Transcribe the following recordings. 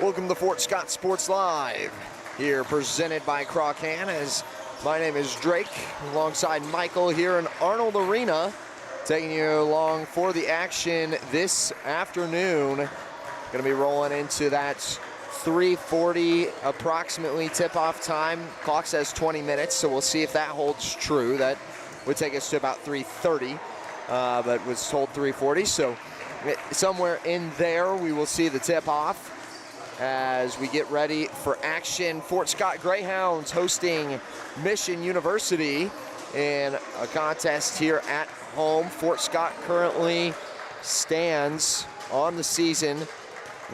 Welcome to Fort Scott Sports Live, here presented by Crocan. As my name is Drake, alongside Michael here in Arnold Arena, taking you along for the action this afternoon. Going to be rolling into that 3:40 approximately tip-off time. Clock says 20 minutes, so we'll see if that holds true. That would take us to about 3:30, but was told 3:40, so somewhere in there we will see the tip-off as we get ready for action. Fort Scott Greyhounds hosting Mission University in a contest here at home. Fort Scott currently stands on the season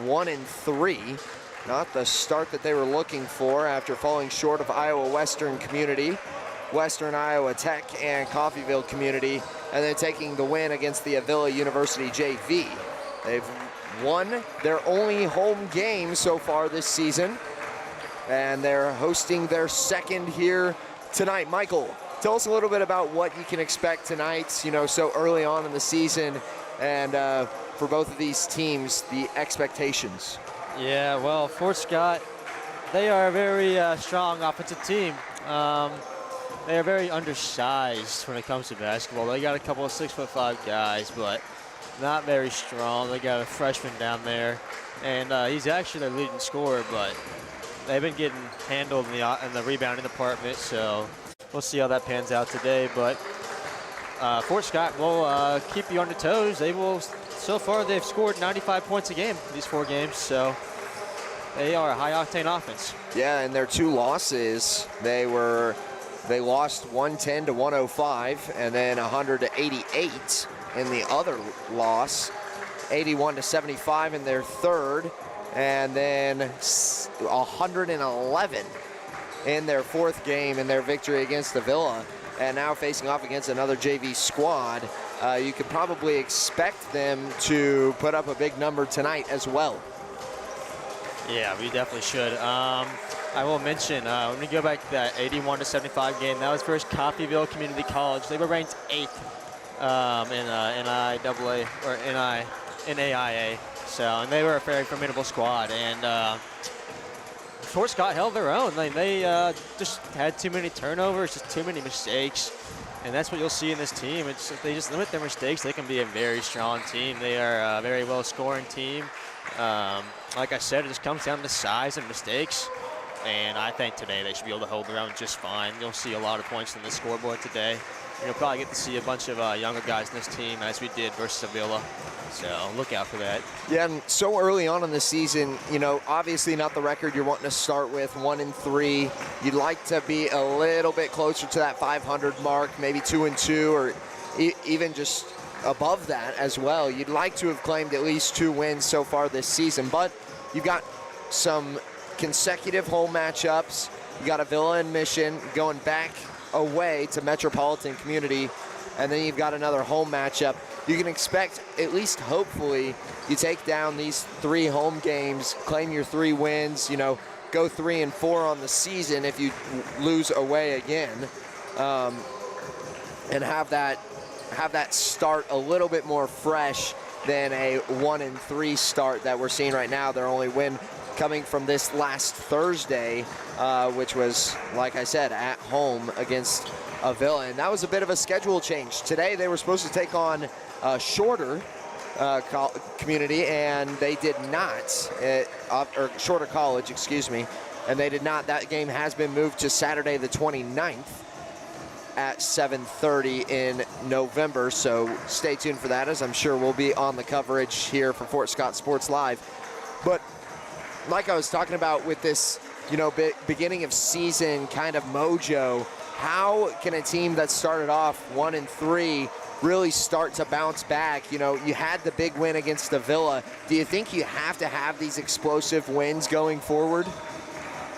1-3. Not the start that they were looking for after falling short of Iowa Western Community, Western Iowa Tech, and Coffeyville Community, and then taking the win against the Avila University JV. They've won their only home game so far this season, and they're hosting their second here tonight. Michael, tell us a little bit about what you can expect tonight, so early on in the season, and for both of these teams, the expectations. Yeah, well, Fort Scott, they are a very strong offensive team. They are very undersized when it comes to basketball. They got a couple of 6'5" guys, but not very strong. They got a freshman down there, and he's actually their leading scorer, but they've been getting handled in the rebounding department, so we'll see how that pans out today. But Fort Scott will keep you on your toes. They will. So far, they've scored 95 points a game these 4 games, so they are a high-octane offense. Yeah, and their 2 losses, they lost 110 to 105, and then 100 to 88 in the other loss, 81 to 75 in their third, and then 111 in their 4th game in their victory against Avila, and now facing off against another JV squad. You could probably expect them to put up a big number tonight as well. Yeah, we definitely should. I will mention, when we go back to that 81 to 75 game, that was versus Coffeyville Community College. They were ranked 8th in NIAA or NAIA. So, and they were a very formidable squad. And Fort Scott held their own. They just had too many turnovers, just too many mistakes. And that's what you'll see in this team. If they just limit their mistakes, they can be a very strong team. They are a very well-scoring team. Like I said, it just comes down to size and mistakes. And I think today they should be able to hold their own just fine. You'll see a lot of points on the scoreboard today. You'll probably get to see a bunch of younger guys in this team, as we did versus Avila. So look out for that. Yeah, and so early on in the season, obviously not the record you're wanting to start with, 1-3. You'd like to be a little bit closer to that 500 mark, maybe 2-2, or even just above that as well. You'd like to have claimed at least 2 wins so far this season, but you've got some consecutive home matchups. You got Avila and Mission going back away to Metropolitan Community, and then you've got another home matchup. You can expect, at least hopefully, you take down these 3 home games, claim your 3 wins, go 3-4 on the season if you lose away again, and have that start a little bit more fresh than a 1-3 start that we're seeing right now. Their only win coming from this last Thursday, which was, like I said, at home against Avila, and that was a bit of a schedule change. Today they were supposed to take on Shorter Community, and they did not, or Shorter College, excuse me, and they did not. That game has been moved to Saturday the 29th at 7:30 in November, so stay tuned for that, as I'm sure we'll be on the coverage here for Fort Scott Sports Live. But like I was talking about with this, beginning of season kind of mojo, how can a team that started off 1-3 really start to bounce back? You had the big win against Avila. Do you think you have to have these explosive wins going forward?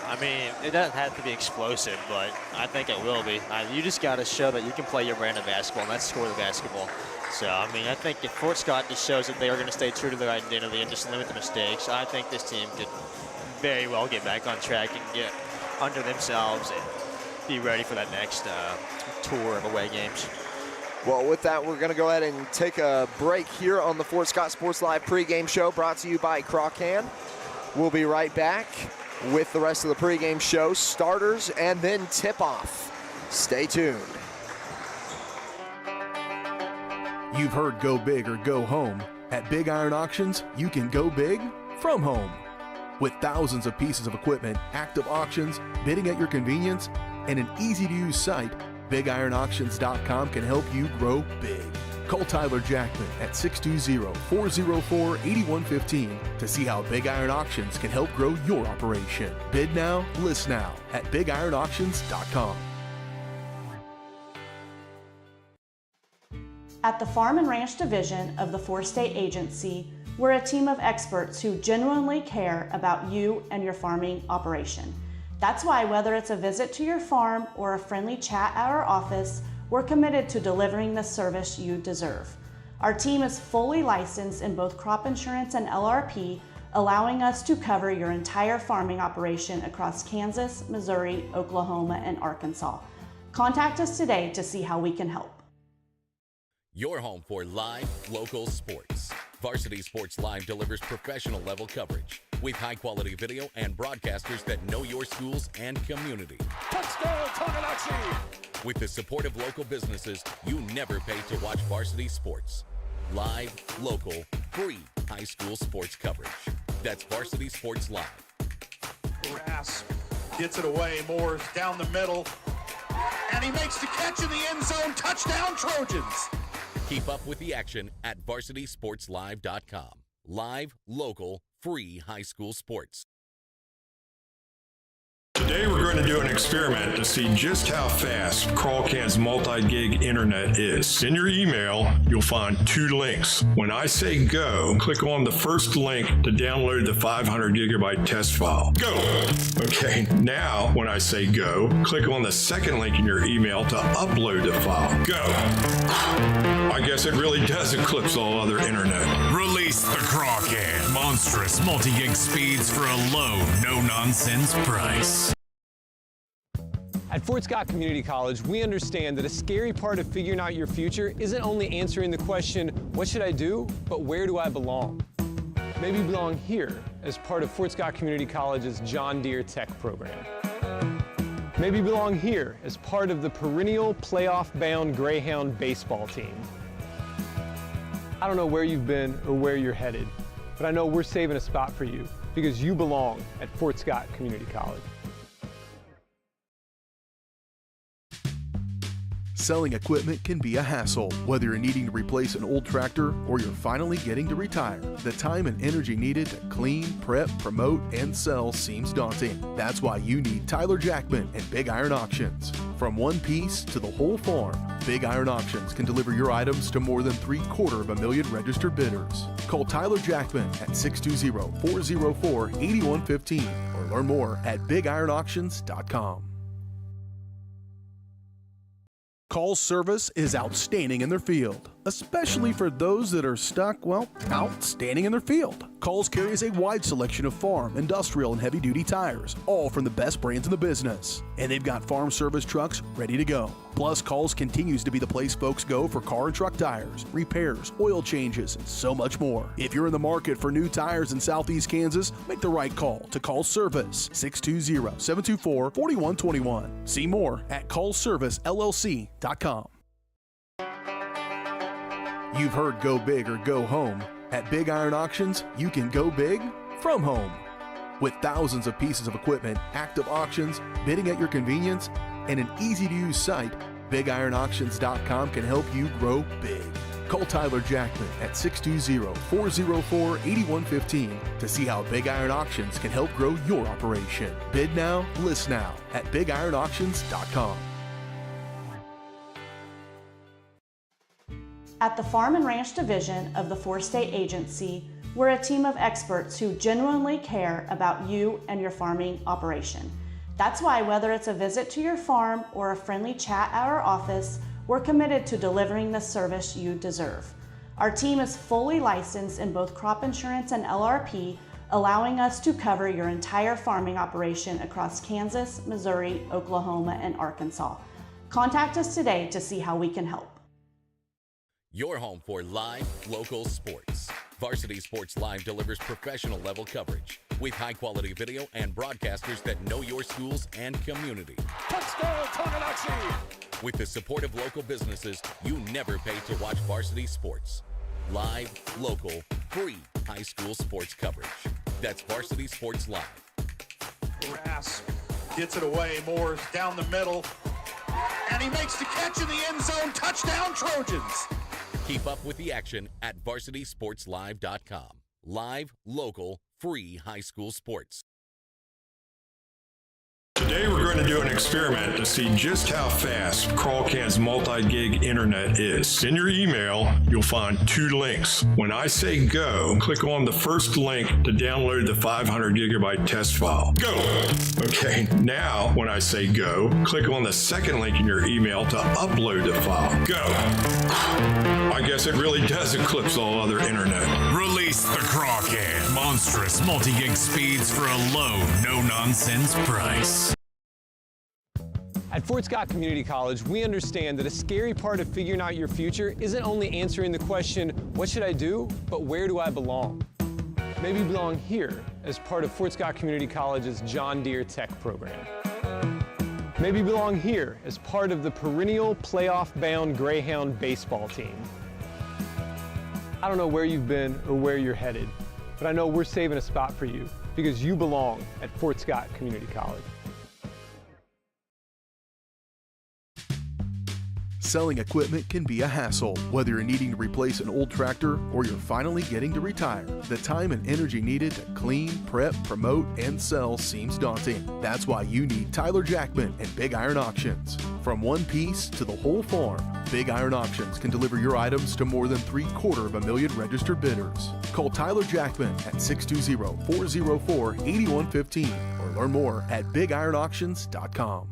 I mean, it doesn't have to be explosive, but I think it will be. You just got to show that you can play your brand of basketball, and that's score the basketball. So, I mean, I think if Fort Scott just shows that they are going to stay true to their identity and just limit the mistakes, I think this team could very well get back on track and get under themselves and be ready for that next tour of away games. Well, with that, we're going to go ahead and take a break here on the Fort Scott Sports Live pregame show, brought to you by Crocan. We'll be right back with the rest of the pregame show, starters, and then tip-off. Stay tuned. You've heard go big or go home. At Big Iron Auctions, you can go big from home. With thousands of pieces of equipment, active auctions, bidding at your convenience, and an easy-to-use site, BigIronAuctions.com can help you grow big. Call Tyler Jackman at 620-404-8115 to see how Big Iron Auctions can help grow your operation. Bid now, list now at BigIronAuctions.com. At the Farm and Ranch Division of the 4-State Agency, we're a team of experts who genuinely care about you and your farming operation. That's why whether it's a visit to your farm or a friendly chat at our office, we're committed to delivering the service you deserve. Our team is fully licensed in both crop insurance and LRP, allowing us to cover your entire farming operation across Kansas, Missouri, Oklahoma, and Arkansas. Contact us today to see how we can help. Your home for live, local sports. Varsity Sports Live delivers professional level coverage with high-quality video and broadcasters that know your schools and community. Touchdown, Tonganoxie! With the support of local businesses, you never pay to watch Varsity Sports. Live, local, free high school sports coverage. That's Varsity Sports Live. Rasp gets it away. Moore's down the middle. And he makes the catch in the end zone. Touchdown, Trojans! Keep up with the action at VarsitySportsLive.com. Live, local, free high school sports. Today we're going to do an experiment to see just how fast Crawlcan's multi-gig internet is. In your email, you'll find 2 links. When I say go, click on the first link to download the 500 gigabyte test file. Go! Okay, now when I say go, click on the second link in your email to upload the file. Go! I guess it really does eclipse all other internet. Release the Crawcan. Monstrous multi-gig speeds for a low, no-nonsense price. At Fort Scott Community College, we understand that a scary part of figuring out your future isn't only answering the question, what should I do, but where do I belong? Maybe you belong here as part of Fort Scott Community College's John Deere Tech program. Maybe you belong here as part of the perennial playoff-bound Greyhound baseball team. I don't know where you've been or where you're headed, but I know we're saving a spot for you because you belong at Fort Scott Community College. Selling equipment can be a hassle. Whether you're needing to replace an old tractor or you're finally getting to retire, the time and energy needed to clean, prep, promote, and sell seems daunting. That's why you need Tyler Jackman and Big Iron Auctions. From one piece to the whole farm, Big Iron Auctions can deliver your items to more than 750,000 registered bidders. Call Tyler Jackman at 620-404-8115 or learn more at BigIronAuctions.com. Call's service is outstanding in their field, especially for those that are stuck, well, outstanding in their field. Call's carries a wide selection of farm, industrial, and heavy-duty tires, all from the best brands in the business. And they've got farm service trucks ready to go. Plus, Call's continues to be the place folks go for car and truck tires, repairs, oil changes, and so much more. If you're in the market for new tires in Southeast Kansas, make the right call to Call's Service, 620-724-4121. See more at callservicellc.com. You've heard go big or go home. At Big Iron Auctions, you can go big from home. With thousands of pieces of equipment, active auctions, bidding at your convenience, and an easy-to-use site, BigIronAuctions.com can help you grow big. Call Tyler Jackman at 620-404-8115 to see how Big Iron Auctions can help grow your operation. Bid now, list now at BigIronAuctions.com. At the Farm and Ranch Division of the 4-State Agency, we're a team of experts who genuinely care about you and your farming operation. That's why whether it's a visit to your farm or a friendly chat at our office, we're committed to delivering the service you deserve. Our team is fully licensed in both crop insurance and LRP, allowing us to cover your entire farming operation across Kansas, Missouri, Oklahoma, and Arkansas. Contact us today to see how we can help. Your home for live, local sports. Varsity Sports Live delivers professional level coverage with high-quality video and broadcasters that know your schools and community. Touchdown, Tonganachi! With the support of local businesses, you never pay to watch varsity sports. Live, local, free high school sports coverage. That's Varsity Sports Live. Grass gets it away. Moore's down the middle. And he makes the catch in the end zone. Touchdown, Trojans! Keep up with the action at varsitysportslive.com. Live, local, free high school sports. Today we're going to do an experiment to see just how fast Crawlcan's multi-gig internet is. In your email, you'll find 2 links. When I say go, click on the first link to download the 500 gigabyte test file. Go! Okay, now when I say go, click on the second link in your email to upload the file. Go! I guess it really does eclipse all other internet. Release the Crawcan. Monstrous multi-gig speeds for a low, no-nonsense price. At Fort Scott Community College, we understand that a scary part of figuring out your future isn't only answering the question, what should I do, but where do I belong? Maybe you belong here as part of Fort Scott Community College's John Deere Tech program. Maybe you belong here as part of the perennial playoff-bound Greyhound baseball team. I don't know where you've been or where you're headed, but I know we're saving a spot for you because you belong at Fort Scott Community College. Selling equipment can be a hassle, whether you're needing to replace an old tractor or you're finally getting to retire. The time and energy needed to clean, prep, promote, and sell seems daunting. That's why you need Tyler Jackman and Big Iron Auctions. From one piece to the whole farm, Big Iron Auctions can deliver your items to more than 750,000 registered bidders. Call Tyler Jackman at 620-404-8115 or learn more at bigironauctions.com.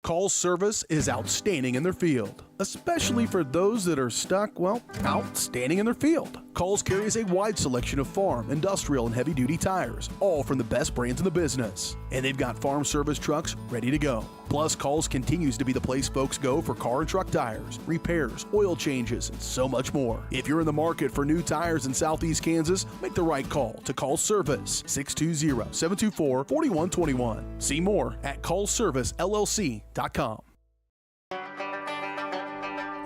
Call's service is outstanding in their field, especially for those that are stuck, well, outstanding in their field. Call's carries a wide selection of farm, industrial, and heavy-duty tires, all from the best brands in the business. And they've got farm service trucks ready to go. Plus, Call's continues to be the place folks go for car and truck tires, repairs, oil changes, and so much more. If you're in the market for new tires in Southeast Kansas, make the right call to Call's Service, 620-724-4121. See more at callservicellc.com.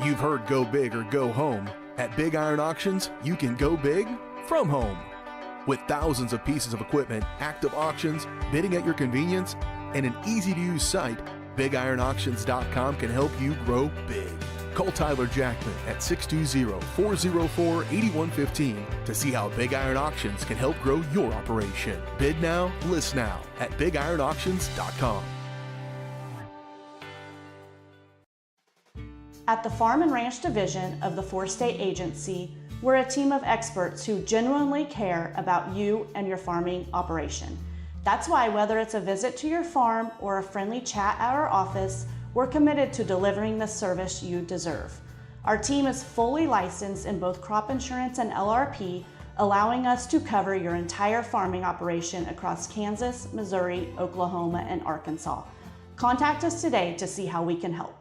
You've heard go big or go home. At Big Iron Auctions, you can go big from home. With thousands of pieces of equipment, active auctions, bidding at your convenience, and an easy-to-use site, BigIronAuctions.com can help you grow big. Call Tyler Jackman at 620-404-8115 to see how Big Iron Auctions can help grow your operation. Bid now, list now at BigIronAuctions.com. At the Farm and Ranch Division of the Four-State Agency, we're a team of experts who genuinely care about you and your farming operation. That's why whether it's a visit to your farm or a friendly chat at our office, we're committed to delivering the service you deserve. Our team is fully licensed in both crop insurance and LRP, allowing us to cover your entire farming operation across Kansas, Missouri, Oklahoma, and Arkansas. Contact us today to see how we can help.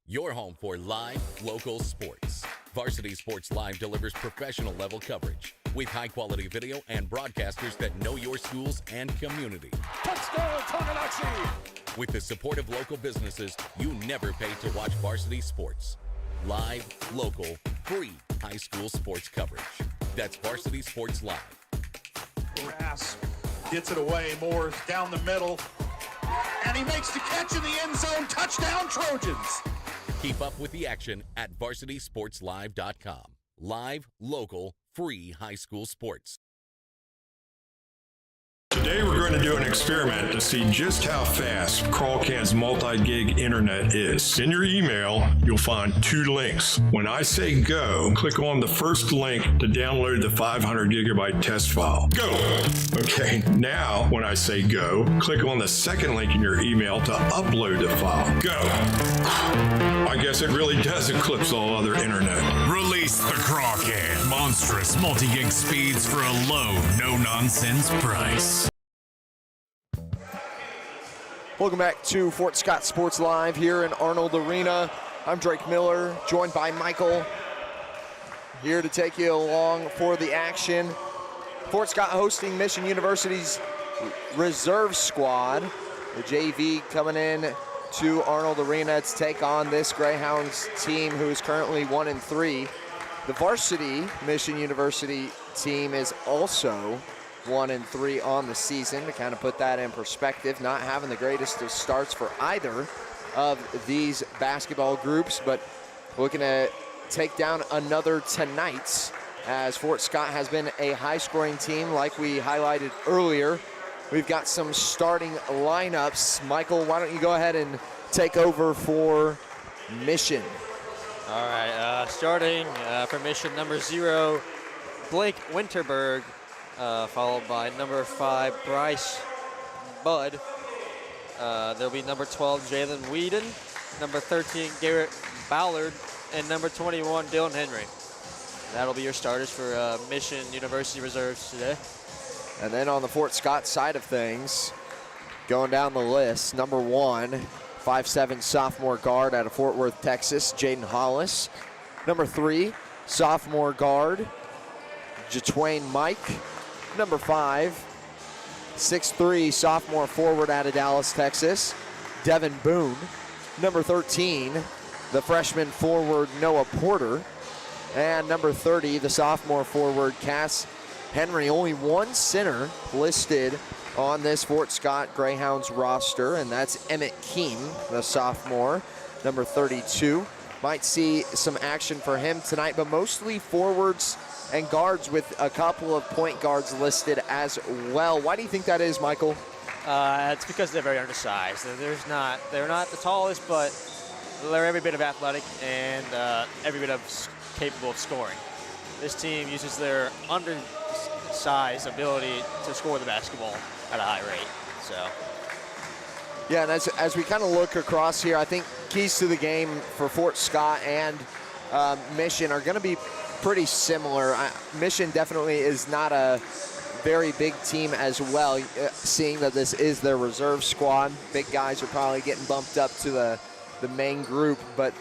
Your home for live, local sports. Varsity Sports Live delivers professional level coverage with high-quality video and broadcasters that know your schools and community. Touchdown, Tonganachi! With the support of local businesses, you never pay to watch varsity sports. Live, local, free high school sports coverage. That's Varsity Sports Live. Grass gets it away. Moore's down the middle. And he makes the catch in the end zone. Touchdown, Trojans! Keep up with the action at varsitysportslive.com. Live, local, free high school sports. Today we're going to do an experiment to see just how fast Crawlcan's multi-gig internet is. In your email, you'll find 2 links. When I say go, click on the first link to download the 500 gigabyte test file. Go! Okay, now when I say go, click on the second link in your email to upload the file. Go! I guess it really does eclipse all other internet. Release the Crawcan. Monstrous multi-gig speeds for a low, no-nonsense price. Welcome back to Fort Scott Sports Live here in Arnold Arena. I'm Drake Miller, joined by Michael here to take you along for the action. Fort Scott hosting Mission University's reserve squad. The JV coming in to Arnold Arena to take on this Greyhounds team who is currently 1-3. The varsity Mission University team is also 1-3 on the season. To kind of put that in perspective, not having the greatest of starts for either of these basketball groups, but looking to take down another tonight, as Fort Scott has been a high-scoring team like we highlighted earlier. We've got some starting lineups. Michael, why don't you go ahead and take over for Mission? All right, starting for Mission, number 0, Blake Winterberg, followed by number 5, Bryce Budd. There'll be number 12, Jalen Whedon, number 13, Garrett Ballard, and number 21, Dylan Henry. That'll be your starters for Mission University Reserves today. And then on the Fort Scott side of things, going down the list, number 1, 5'7" sophomore guard out of Fort Worth, Texas, Jaden Hollis. Number 3, sophomore guard, Jatwain Mike. Number 5, 6'3" sophomore forward out of Dallas, Texas, Devin Boone. Number 13, the freshman forward, Noah Porter. And number 30, the sophomore forward, Cass Henry. Only one center listed on this Fort Scott Greyhounds roster, and that's Emmett Keem, the sophomore, number 32. Might see some action for him tonight, but mostly forwards and guards, with a couple of point guards listed as well. Why do you think that is, Michael? It's because they're very undersized. They're not the tallest, but they're every bit of athletic and every bit of capable of scoring. This team uses their undersized ability to score the basketball at a high rate. So, yeah, and as we kind of look across here, I think keys to the game for Fort Scott and Mission are going to be pretty similar. Mission definitely is not a very big team as well, seeing that this is their reserve squad. Big guys are probably getting bumped up to the main group, but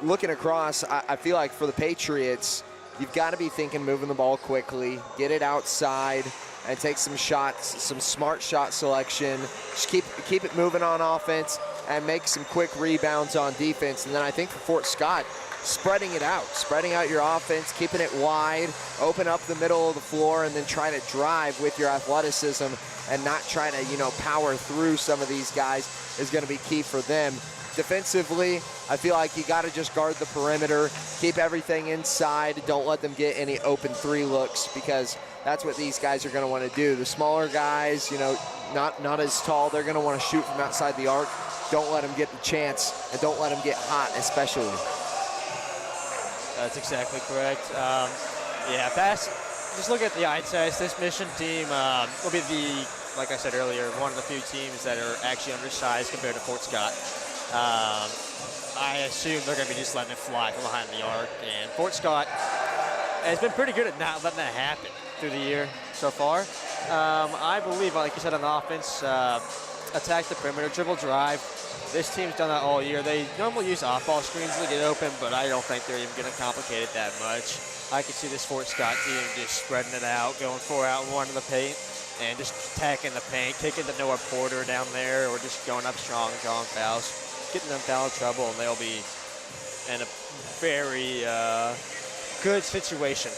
looking across, I feel like for the Patriots, you've got to be thinking moving the ball quickly, get it outside, and take some shots, some smart shot selection. Just keep it moving on offense and make some quick rebounds on defense. And then I think for Fort Scott, spreading out your offense, keeping it wide, open up the middle of the floor, and then try to drive with your athleticism and not try to, power through some of these guys is going to be key for them. Defensively, I feel like you got to just guard the perimeter, keep everything inside, don't let them get any open 3 looks, because that's what these guys are going to want to do. The smaller guys, not as tall, they're going to want to shoot from outside the arc. Don't let them get the chance, and don't let them get hot, especially. That's exactly correct. Just look at the eye test. This Mission team will be like I said earlier, one of the few teams that are actually undersized compared to Fort Scott. I assume they're going to be just letting it fly from behind the arc. And Fort Scott has been pretty good at not letting that happen through the year so far. I believe, like you said, on the offense, attack the perimeter, dribble drive. This team's done that all year. They normally use off-ball screens to get open, but I don't think they're even going to complicate it that much. I could see this Fort Scott team just spreading it out, going 4 out and 1 in the paint, and just attacking the paint, kicking the Noah Porter down there, or just going up strong, drawing fouls, getting them foul trouble, and they'll be in a very good situation.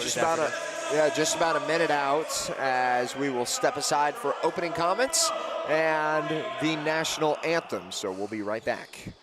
Just about a minute out as we will step aside for opening comments and the national anthem. So we'll be right back.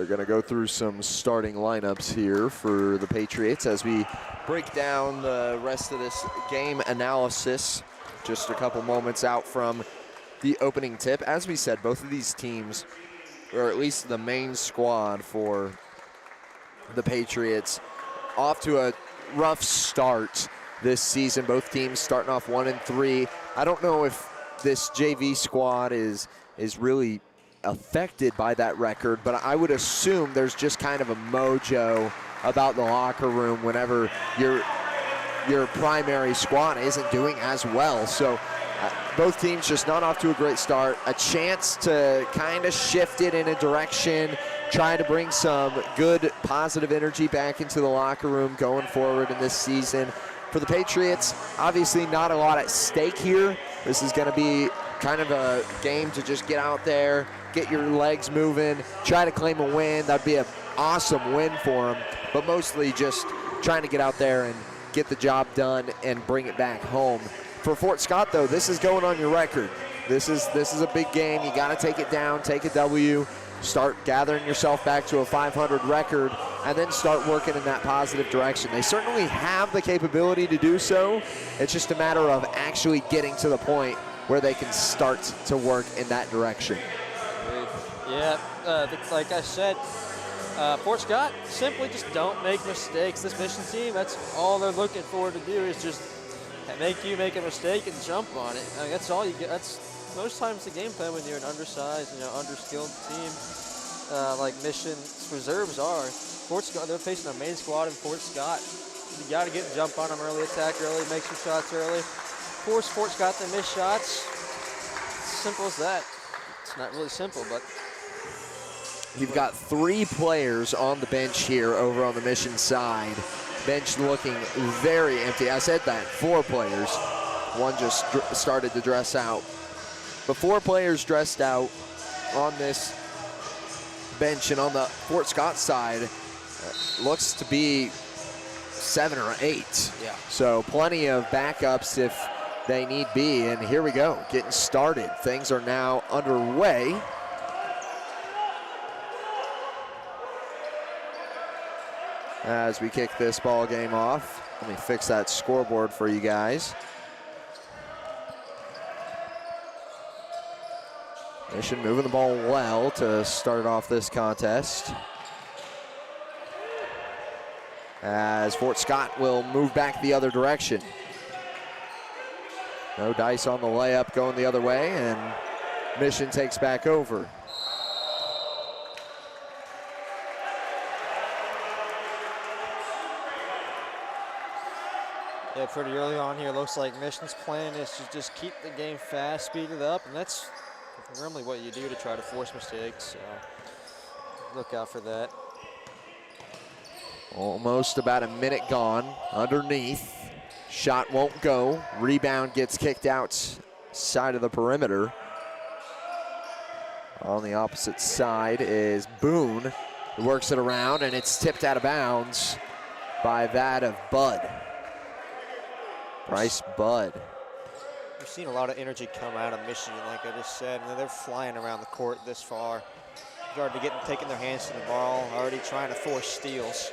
They're going to go through some starting lineups here for the Patriots as we break down the rest of this game analysis. Just a couple moments out from the opening tip. As we said, both of these teams, or at least the main squad for the Patriots, off to a rough start this season. Both teams starting off 1-3. I don't know if this JV squad is really affected by that record, but I would assume there's just kind of a mojo about the locker room whenever your primary squad isn't doing as well. So both teams just not off to a great start. A chance to kind of shift it in a direction, try to bring some good positive energy back into the locker room going forward in this season. For the Patriots, obviously not a lot at stake here. This is going to be kind of a game to just get out there, get your legs moving, try to claim a win. That'd be an awesome win for them, but mostly just trying to get out there and get the job done and bring it back home. For Fort Scott, though, this is going on your record. This is a big game. You got to take it down, take a W, start gathering yourself back to a 500 record, and then start working in that positive direction. They certainly have the capability to do so. It's just a matter of actually getting to the point where they can start to work in that direction. Yeah, like I said, Fort Scott, simply just don't make mistakes. This mission team, that's all they're looking for to do is just make you make a mistake and jump on it. I mean, that's all you get. That's most times the game plan when you're an undersized, underskilled team like Mission's reserves are. Fort Scott, they're facing their main squad in Fort Scott. You got to jump on them early, attack early, make some shots early. Force Fort Scott to miss shots. Simple as that. It's not really simple, but you've got 3 players on the bench here over on the Mission side. Bench looking very empty. I said that, 4 players. One just started to dress out. But 4 players dressed out on this bench, and on the Fort Scott side, looks to be 7 or 8. Yeah. So plenty of backups if they need be, and here we go, getting started. Things are now underway. As we kick this ball game off. Let me fix that scoreboard for you guys. Mission moving the ball well to start off this contest. As Fort Scott will move back the other direction. No dice on the layup going the other way, and Mission takes back over. yeah, pretty early on here, looks like Mission's plan is to just keep the game fast, speed it up, and that's normally what you do to try to force mistakes. So look out for that. Almost about a minute gone underneath. Shot won't go. Rebound gets kicked out side of the perimeter. On the opposite side is Boone, who works it around, and it's tipped out of bounds by that of Bud. Bryce Bud. We've seen a lot of energy come out of Michigan, like I just said, and they're flying around the court this far. They're already taking their hands to the ball, already trying to force steals.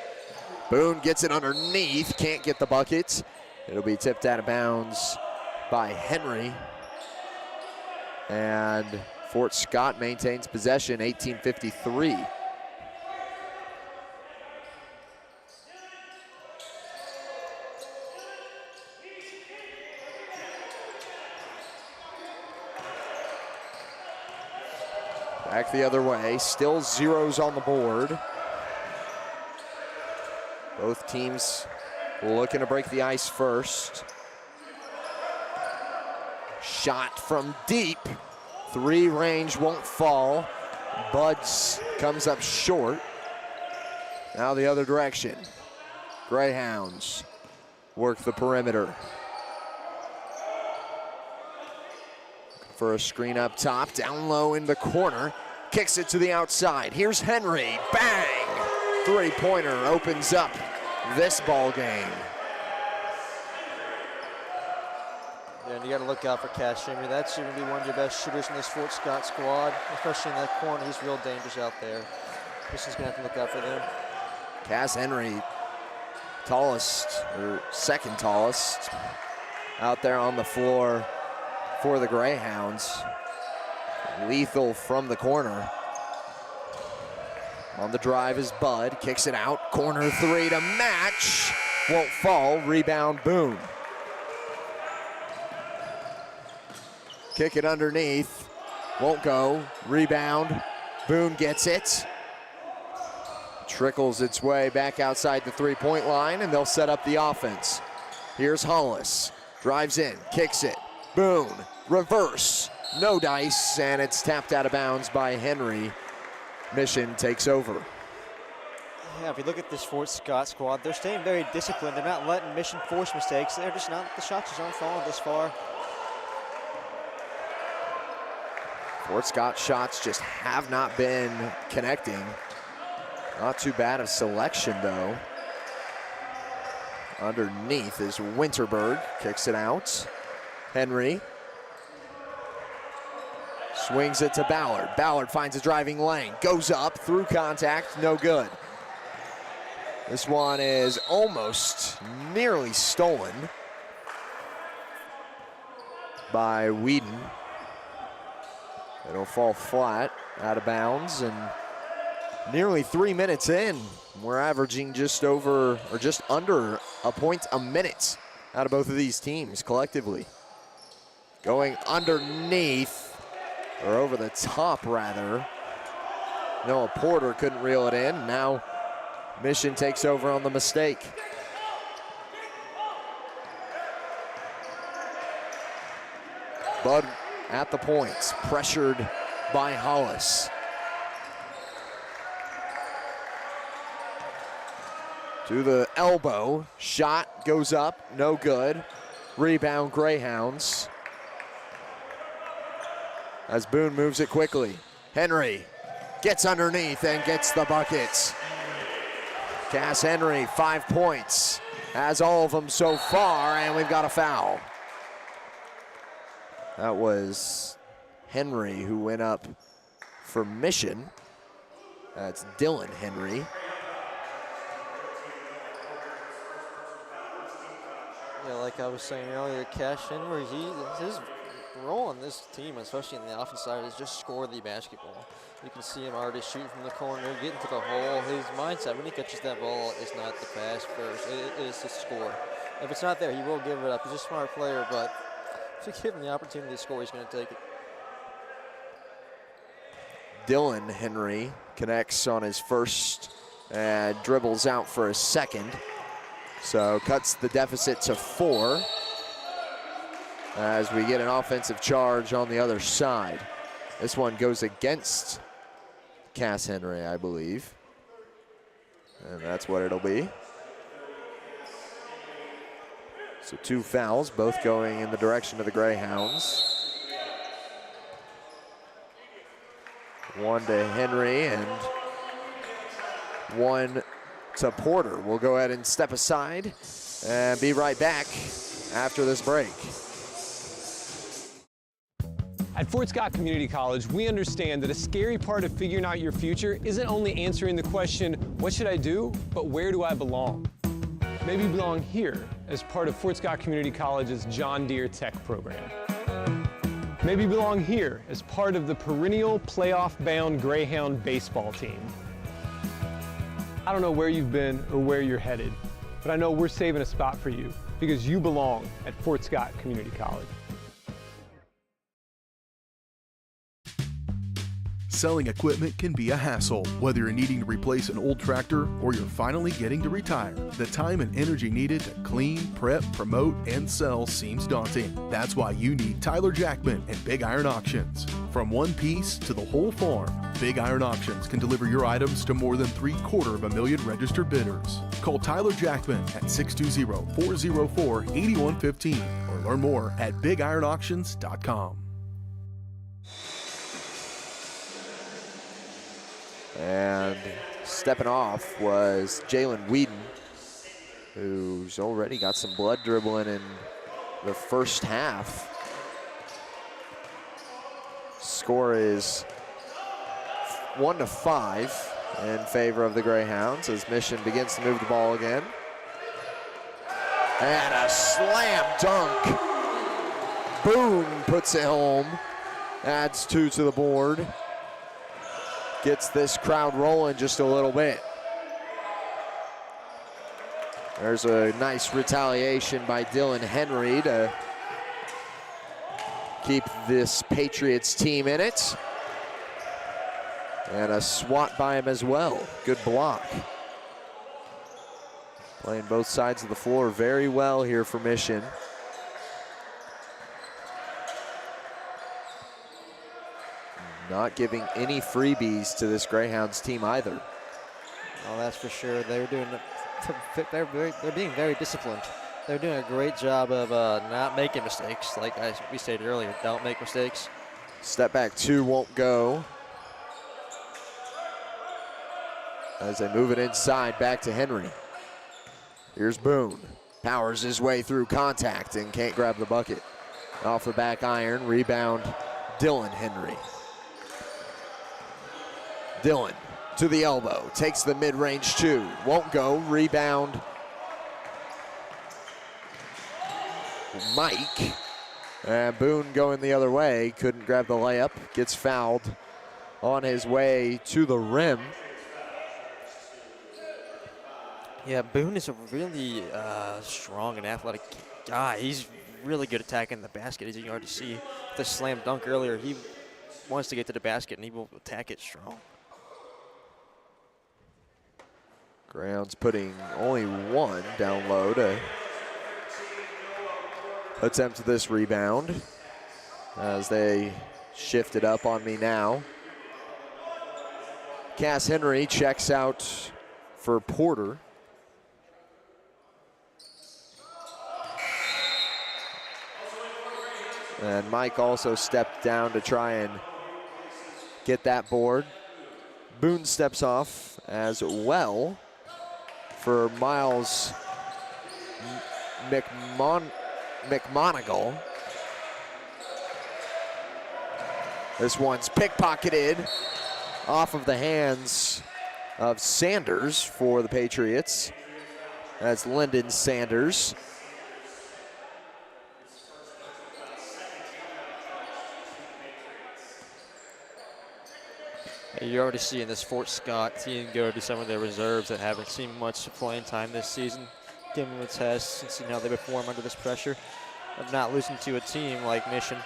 Boone gets it underneath, can't get the bucket. It'll be tipped out of bounds by Henry. And Fort Scott maintains possession, 18:53. Back the other way, still zeros on the board. Both teams looking to break the ice first. Shot from deep. 3 range won't fall. Buds comes up short. Now the other direction. Greyhounds work the perimeter. For a screen up top, down low in the corner. Kicks it to the outside. Here's Henry, bang! 3-pointer opens up this ball game. Yeah, and you got to look out for Cash Henry. That's going to be one of your best shooters in this Fort Scott squad, especially in that corner. He's real dangerous out there. Mission's going to have to look out for them. Cass Henry, tallest, or second tallest, out there on the floor for the Greyhounds. Lethal from the corner. On the drive is Bud, kicks it out. Corner three to match. Won't fall, rebound Boone. Kick it underneath, won't go. Rebound, Boone gets it. Trickles its way back outside the three-point line, and they'll set up the offense. Here's Hollis, drives in, kicks it. Boone, reverse, no dice, and it's tapped out of bounds by Henry. Mission takes over. Yeah, if you look at this Fort Scott squad, they're staying very disciplined. They're not letting Mission force mistakes. They're just not, the shots just aren't falling this far. Fort Scott shots just have not been connecting. Not too bad of selection though. Underneath is Winterberg, kicks it out. Henry swings it to Ballard. Ballard finds a driving lane, goes up through contact, no good. This one is almost nearly stolen by Whedon. It'll fall flat, out of bounds, and nearly 3 minutes in, we're averaging just over, or just under a point a minute out of both of these teams collectively. Going underneath, or over the top rather. Noah Porter couldn't reel it in. Now Mission takes over on the mistake. Bud at the points, pressured by Hollis. To the elbow, shot goes up, no good. Rebound Greyhounds. As Boone moves it quickly. Henry gets underneath and gets the buckets. Cass Henry, 5 points. Has all of them so far, and we've got a foul. That was Henry who went up for Mission. That's Dylan Henry. Yeah, like I was saying earlier, Cash Henry, his role on this team, especially in the offense side, is just score the basketball. You can see him already shooting from the corner, getting to the hole. His mindset when he catches that ball is not the pass first, it is to score. If it's not there, he will give it up. He's a smart player, but if you give him the opportunity to score, he's going to take it. Dylan Henry connects on his first, dribbles out for a second. So cuts the deficit to 4 as we get an offensive charge on the other side. This one goes against Cass Henry, I believe. And that's what it'll be. So 2 fouls, both going in the direction of the Greyhounds. 1 to Henry and 1 to Porter. We'll go ahead and step aside and be right back after this break. At Fort Scott Community College, we understand that a scary part of figuring out your future isn't only answering the question, what should I do, but where do I belong? Maybe you belong here as part of Fort Scott Community College's John Deere Tech program. Maybe you belong here as part of the perennial playoff-bound Greyhound baseball team. I don't know where you've been or where you're headed, but I know we're saving a spot for you because you belong at Fort Scott Community College. Selling equipment can be a hassle, whether you're needing to replace an old tractor or you're finally getting to retire. The time and energy needed to clean, prep, promote, and sell seems daunting. That's why you need Tyler Jackman and Big Iron Auctions. From one piece to the whole farm, Big Iron Auctions can deliver your items to more than 750,000 registered bidders. Call Tyler Jackman at 620-404-8115 or learn more at BigIronAuctions.com. And stepping off was Jalen Whedon, who's already got some blood dribbling in the first half. Score is 1-5 in favor of the Greyhounds as Mission begins to move the ball again. And a slam dunk. Boone puts it home. Adds 2 to the board. Gets this crowd rolling just a little bit. There's a nice retaliation by Dylan Henry to keep this Patriots team in it. And a swat by him as well. Good block. Playing both sides of the floor very well here for Mission. Not giving any freebies to this Greyhounds team either. Oh, that's for sure. They're being very disciplined. They're doing a great job of not making mistakes. Like we stated earlier, don't make mistakes. Step back 2 won't go. As they move it inside, back to Henry. Here's Boone. Powers his way through contact and can't grab the bucket. Off the back iron, rebound Dylan Henry. Dylan to the elbow, takes the mid-range 2. Won't go, rebound Mike. And Boone going the other way, couldn't grab the layup, gets fouled on his way to the rim. Yeah, Boone is a really strong and athletic guy. He's really good attacking the basket, as you can already see. The slam dunk earlier, he wants to get to the basket and he will attack it strong. Greyhounds putting only 1 down low to attempt this rebound as they shift it up on me now. Cass Henry checks out for Porter. And Mike also stepped down to try and get that board. Boone steps off as well for Miles McMonigal. This one's pickpocketed off of the hands of Sanders for the Patriots. That's Lyndon Sanders. You're already seeing this Fort Scott team go to some of their reserves that haven't seen much playing time this season. Give them a test and see how they perform under this pressure of not losing to a team like Mission.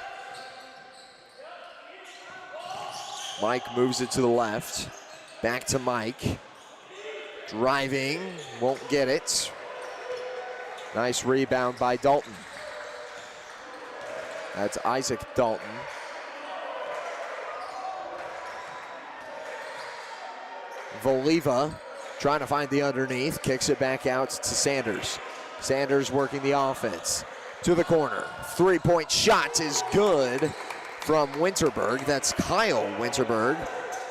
Mike moves it to the left. Back to Mike. Driving, won't get it. Nice rebound by Dalton. That's Isaac Dalton. Voliva trying to find the underneath, kicks it back out to Sanders. Sanders working the offense to the corner. 3-point shot is good from Winterberg. That's Kyle Winterberg.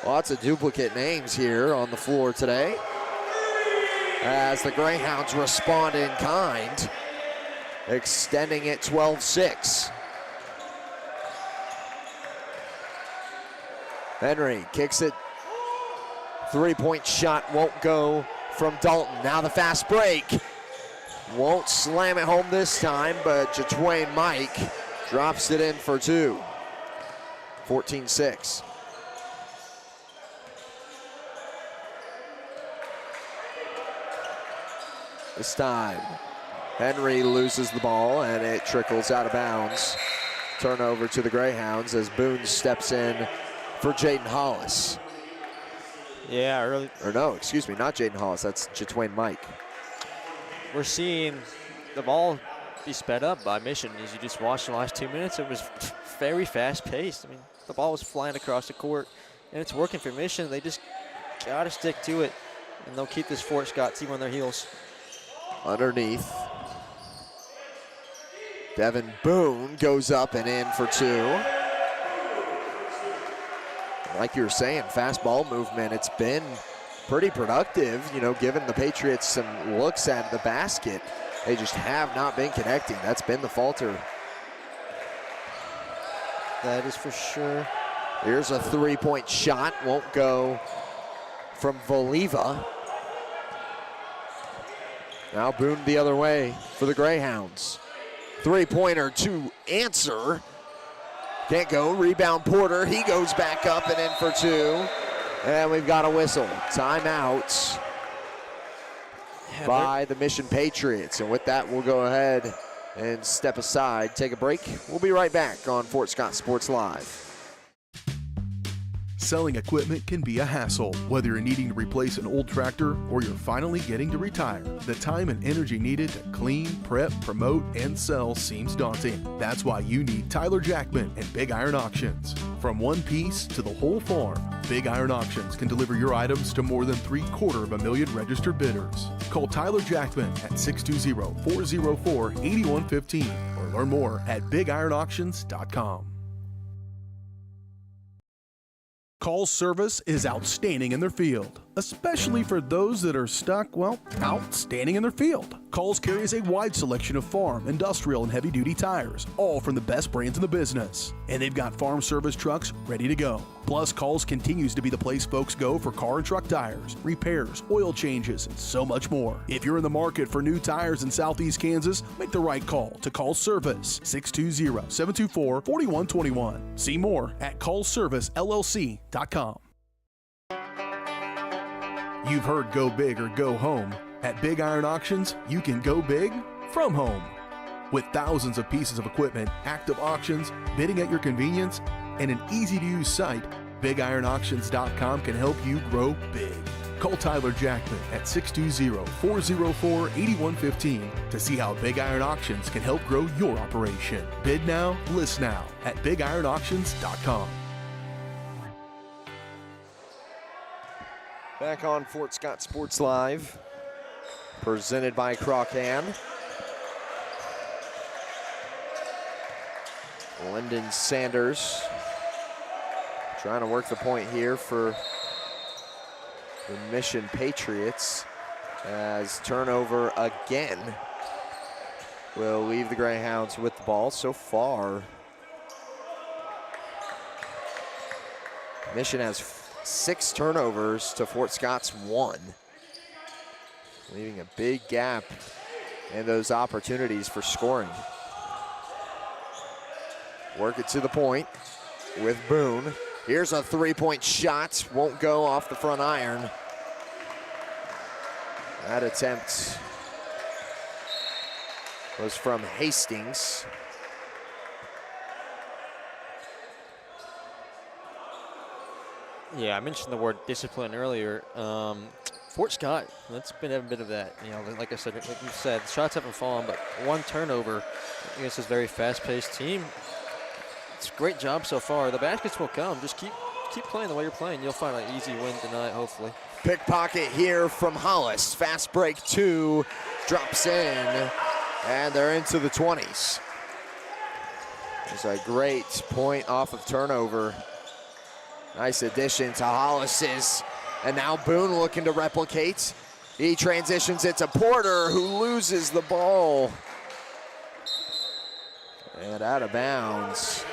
Lots of duplicate names here on the floor today as the Greyhounds respond in kind, extending it 12-6. Henry kicks it. 3-point shot won't go from Dalton. Now the fast break. Won't slam it home this time, but Jatwain Mike drops it in for 2. 14-6. This time, Henry loses the ball and it trickles out of bounds. Turnover to the Greyhounds as Boone steps in for Jaden Hollis. Yeah, early. Or no, excuse me, not Jaden Hollis. That's Jatwain Mike. We're seeing the ball be sped up by Mission. As you just watched in the last 2 minutes, it was very fast-paced. I mean, the ball was flying across the court, and it's working for Mission. They just got to stick to it, and they'll keep this Fort Scott team on their heels. Underneath. Devin Boone goes up and in for 2. Like you were saying, fast ball movement, it's been pretty productive, you know, giving the Patriots some looks at the basket. They just have not been connecting. That's been the falter. That is for sure. Here's a 3-point shot, won't go from Voliva. Now Boone the other way for the Greyhounds. Three-pointer to answer. Can't go. Rebound Porter. He goes back up and in for two. And we've got a whistle. Timeout by the Mission Patriots. And with that, we'll go ahead and step aside, take a break. We'll be right back on Fort Scott Sports Live. Selling equipment can be a hassle. Whether you're needing to replace an old tractor or you're finally getting to retire, the time and energy needed to clean, prep, promote, and sell seems daunting. That's why you need Tyler Jackman and Big Iron Auctions. From one piece to the whole farm, Big Iron Auctions can deliver your items to more than 750,000 registered bidders. Call Tyler Jackman at 620-404-8115 or learn more at BigIronAuctions.com. Call service is outstanding in their field, especially for those that are stuck, well, outstanding in their field. Calls carries a wide selection of farm, industrial, and heavy-duty tires, all from the best brands in the business. And they've got farm service trucks ready to go. Plus, Calls continues to be the place folks go for car and truck tires, repairs, oil changes, and so much more. If you're in the market for new tires in Southeast Kansas, make the right call to Call Service, 620-724-4121. See more at callservicellc.com. You've heard go big or go home. At Big Iron Auctions, you can go big from home. With thousands of pieces of equipment, active auctions, bidding at your convenience, and an easy-to-use site, BigIronAuctions.com can help you grow big. Call Tyler Jackman at 620-404-8115 to see how Big Iron Auctions can help grow your operation. Bid now, list now at BigIronAuctions.com. Back on Fort Scott Sports Live, presented by Crawcan. Lyndon Sanders trying to work the point here for the Mission Patriots, as turnover again will leave the Greyhounds with the ball. So far, Mission has 6 turnovers to Fort Scott's 1, leaving a big gap in those opportunities for scoring. Work it to the point with Boone. Here's a three-point shot, won't go off the front iron. That attempt was from Hastings. Yeah, I mentioned the word discipline earlier. Fort Scott, that's been a bit of that. You know, like I said, like you said, shots haven't fallen, but 1 turnover against this very fast-paced team. It's a great job so far. The baskets will come. Just keep playing the way you're playing. You'll find an easy win tonight, hopefully. Pickpocket here from Hollis. Fast break 2, drops in, and they're into the 20s. It's a great point off of turnover. Nice addition to Hollis's. And now Boone looking to replicate. He transitions it to Porter, who loses the ball. And out of bounds.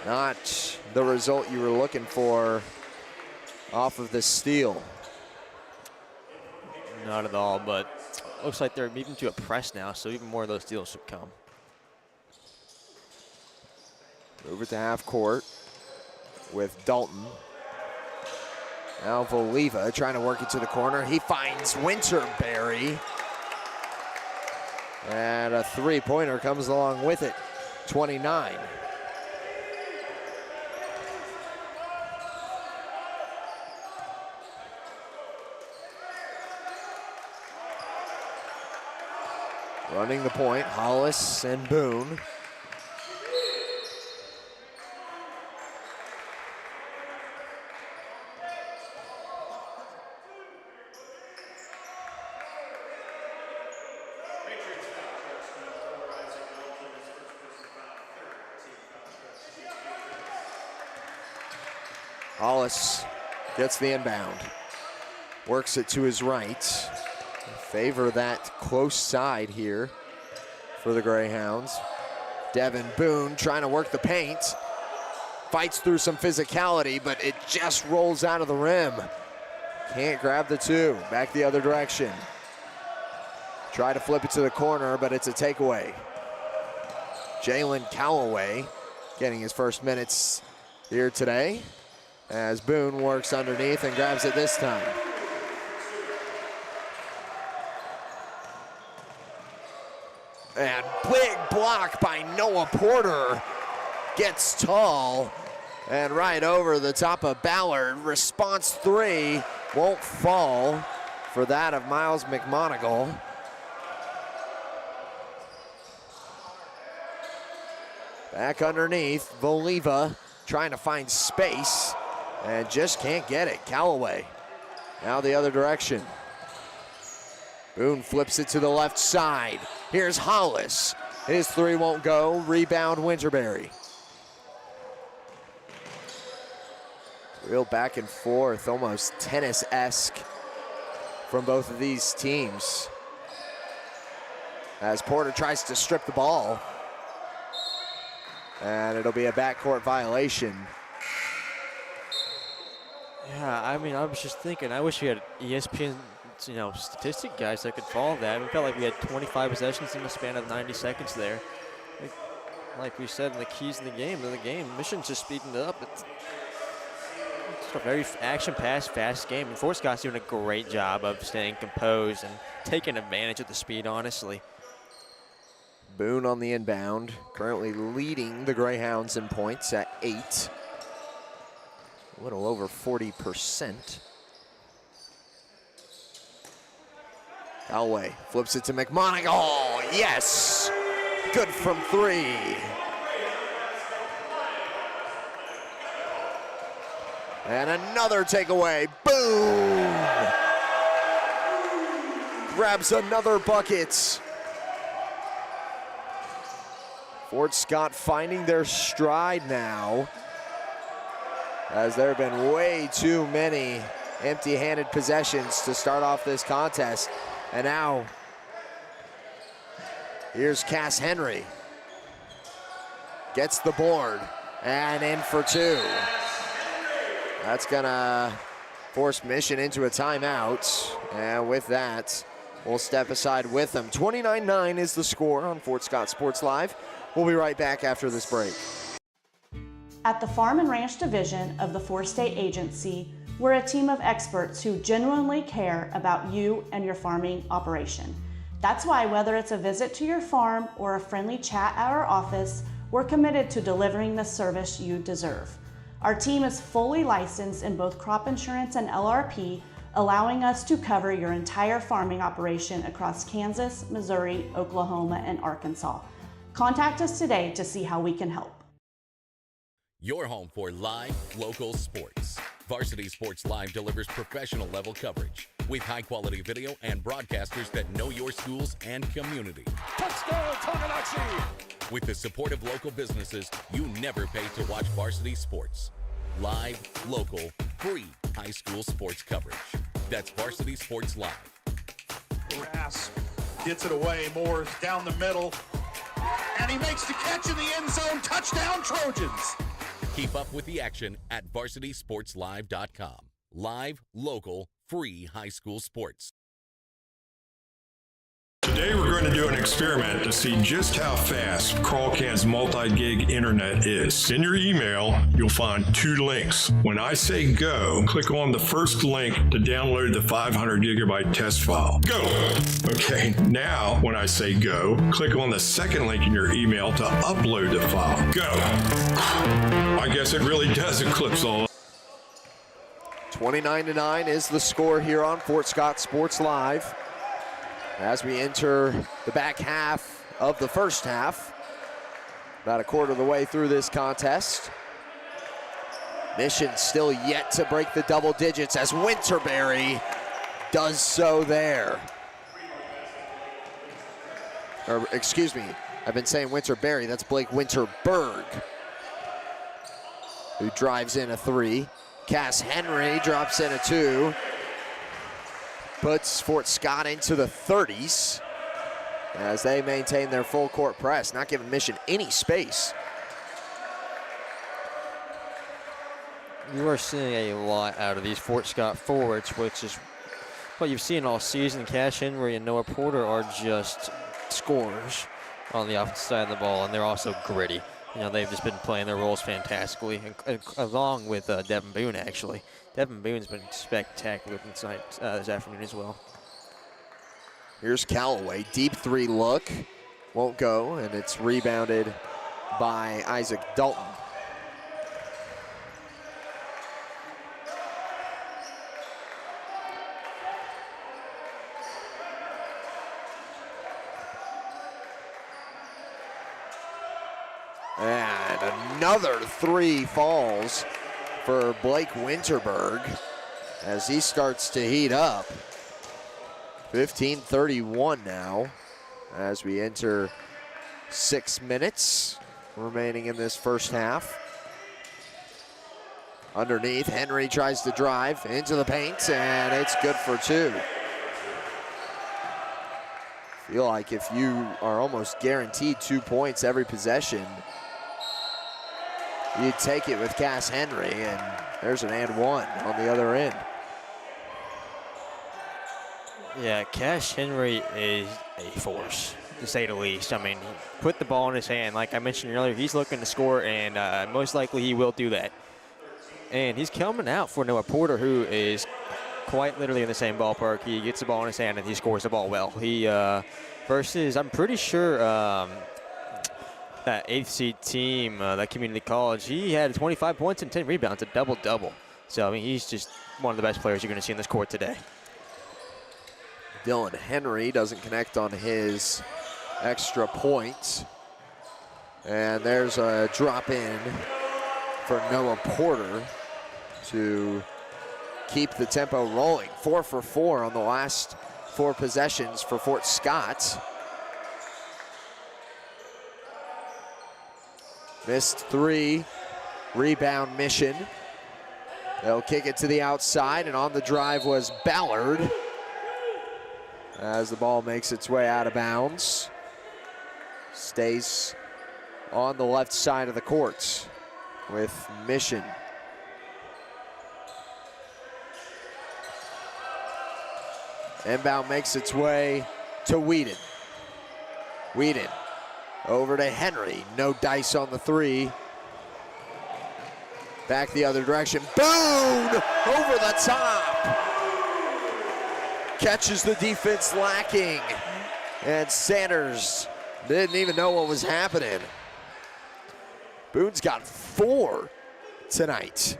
Not the result you were looking for off of the steal. Not at all, but looks like they're moving to a press now, so even more of those steals should come. Move it to half court with Dalton. Now Voliva trying to work it to the corner. He finds Winterberry. And a three-pointer comes along with it, 29. Running the point, Hollis and Boone. Hollis gets the inbound, works it to his right. Favor that close side here for the Greyhounds. Devin Boone trying to work the paint. Fights through some physicality, but it just rolls out of the rim. Can't grab the two. Back the other direction. Try to flip it to the corner, but it's a takeaway. Jalen Callaway getting his first minutes here today as Boone works underneath and grabs it this time. And big block by Noah Porter. Gets tall and right over the top of Ballard. Response three won't fall for that of Miles McMonigal. Back underneath, Voliva trying to find space and just can't get it. Callaway now the other direction. Boone flips it to the left side. Here's Hollis. His three won't go. Rebound Winterberry. Real back and forth, almost tennis-esque from both of these teams. As Porter tries to strip the ball. And it'll be a backcourt violation. Yeah, I mean, I was just thinking, I wish we had ESPN, statistic guys that could follow that. We felt like we had 25 possessions in the span of 90 seconds there. Like we said in the keys in the game, Mission's just speeding it up. It's a very action-pass, fast game. And Fort Scott's doing a great job of staying composed and taking advantage of the speed, honestly. Boone on the inbound, currently leading the Greyhounds in points at 8. A little over 40%. Callaway flips it to McMonigal. Oh, yes! Good from three. And another takeaway. Boom! Grabs another bucket. Fort Scott finding their stride now, as there have been way too many empty-handed possessions to start off this contest. And now, here's Cass Henry. Gets the board and in for two. That's gonna force Mission into a timeout. And with that, we'll step aside with them. 29-9 is the score on Fort Scott Sports Live. We'll be right back after this break. At the Farm and Ranch Division of the Fort State Agency, we're a team of experts who genuinely care about you and your farming operation. That's why whether it's a visit to your farm or a friendly chat at our office, we're committed to delivering the service you deserve. Our team is fully licensed in both crop insurance and LRP, allowing us to cover your entire farming operation across Kansas, Missouri, Oklahoma, and Arkansas. Contact us today to see how we can help. Your home for live, local sports. Varsity Sports Live delivers professional level coverage with high-quality video and broadcasters that know your schools and community. Touchdown, Tonganoxie! With the support of local businesses, you never pay to watch varsity sports. Live, local, free high school sports coverage. That's Varsity Sports Live. Grass gets it away. Moore's down the middle. And he makes the catch in the end zone. Touchdown, Trojans! Keep up with the action at varsitysportslive.com. Live, local, free high school sports. Today we're going to do an experiment to see just how fast Crawlcan's multi-gig internet is. In your email, you'll find 2 links. When I say go, click on the first link to download the 500 gigabyte test file. Go! Okay, now when I say go, click on the second link in your email to upload the file. Go! I guess it really does eclipse all. 29-9 is the score here on Fort Scott Sports Live. As we enter the back half of the first half, about a quarter of the way through this contest. Mission still yet to break the double digits as Winterberry does so there. Or excuse me, I've been saying Winterberry, that's Blake Winterberg, who drives in a 3. Cass Henry drops in a 2. Puts Fort Scott into the 30s as they maintain their full court press, not giving Mission any space. You are seeing a lot out of these Fort Scott forwards, which is what you've seen all season. Cash Henry and Noah Porter are just scorers on the offensive side of the ball, and they're also gritty. You know, they've just been playing their roles fantastically, and along with Devin Boone, actually. Devin Boone's been spectacular this afternoon as well. Here's Callaway, deep three look, won't go, and it's rebounded by Isaac Dalton. And another three falls for Blake Winterberg as he starts to heat up. 15:31 now as we enter 6 minutes remaining in this first half. Underneath, Henry tries to drive into the paint, and it's good for two. Feel like if you are almost guaranteed 2 points every possession, you take it with Cass Henry, and there's an and one on the other end. Yeah, Cash Henry is a force, to say the least. I mean, he put the ball in his hand. Like I mentioned earlier, he's looking to score, and most likely he will do that. And he's coming out for Noah Porter, who is quite literally in the same ballpark. He gets the ball in his hand, and he scores the ball well. He versus, I'm pretty sure, that 8th seed team, that community college, he had 25 points and 10 rebounds, a double-double. So, I mean, he's just one of the best players you're going to see in this court today. Dylan Henry doesn't connect on his extra point. And there's a drop in for Noah Porter to keep the tempo rolling. 4 for 4 on the last 4 possessions for Fort Scott. Missed 3, rebound mission. They'll kick it to the outside, and on the drive was Ballard as the ball makes its way out of bounds. Stays on the left side of the court with Mission. Inbound makes its way to Whedon. Whedon over to Henry. No dice on the three. Back the other direction. Boone over the top. Catches the defense lacking. And Sanders didn't even know what was happening. Boone's got 4 tonight.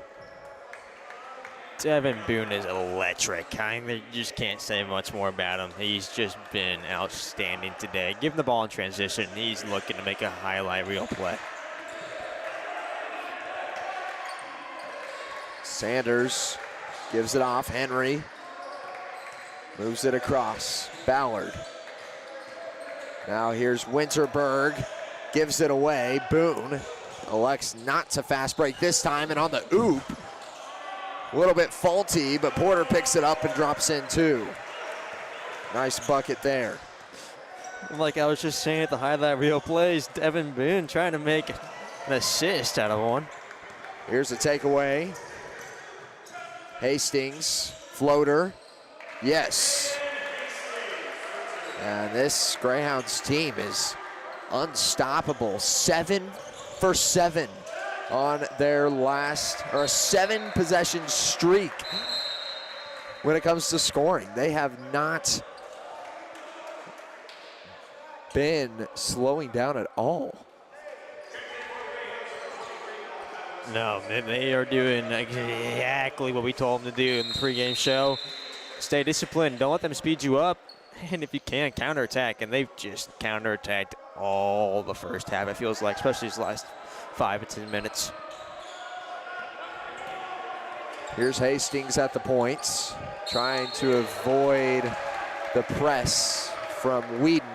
Devin Boone is electric. You just can't say much more about him. He's just been outstanding today. Give him the ball in transition. He's looking to make a highlight reel play. Sanders gives it off. Henry moves it across. Ballard. Now here's Winterberg. Gives it away. Boone elects not to fast break this time, and on the oop, a little bit faulty, but Porter picks it up and drops in 2. Nice bucket there. Like I was just saying at the highlight reel plays, Devin Boone trying to make an assist out of one. Here's a takeaway. Hastings, floater, yes. And this Greyhounds team is unstoppable. 7 for 7 on their last, or a 7 possession streak when it comes to scoring. They have not been slowing down at all. No, they are doing exactly what we told them to do in the pregame show. Stay disciplined. Don't let them speed you up. And if you can, counterattack. And they've just counterattacked all the first half, it feels like, especially these last 5 to 10 minutes. Here's Hastings at the points, trying to avoid the press from Whedon,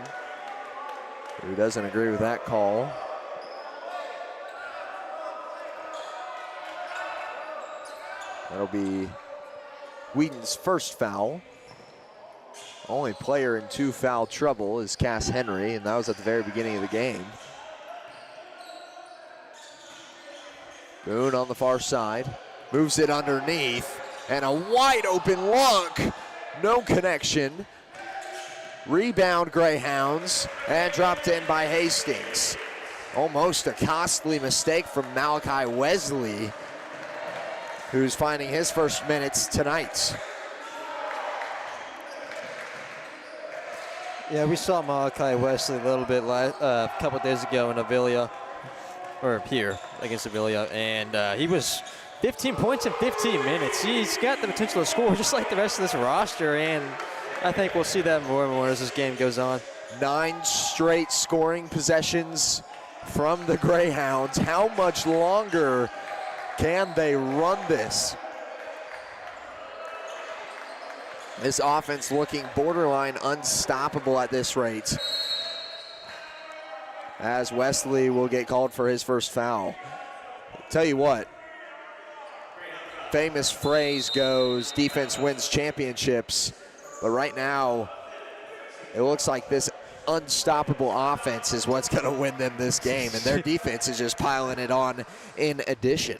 who doesn't agree with that call. That'll be Whedon's first foul. Only player in 2 foul trouble is Cass Henry, and that was at the very beginning of the game. Boone on the far side. moves it underneath, and a wide open look. No connection. Rebound Greyhounds, and dropped in by Hastings. Almost a costly mistake from Malachi Wesley, who's finding his first minutes tonight. Yeah, we saw Malachi Wesley a little bit a couple of days ago in Avila, or here against Avila, and he was 15 points in 15 minutes. He's got the potential to score just like the rest of this roster, and I think we'll see that more and more as this game goes on. 9 straight scoring possessions from the Greyhounds. How much longer can they run this? This offense looking borderline unstoppable at this rate, as Wesley will get called for his first foul. Tell you what, famous phrase goes, defense wins championships, but right now it looks like this unstoppable offense is what's going to win them this game, and their defense is just piling it on in addition.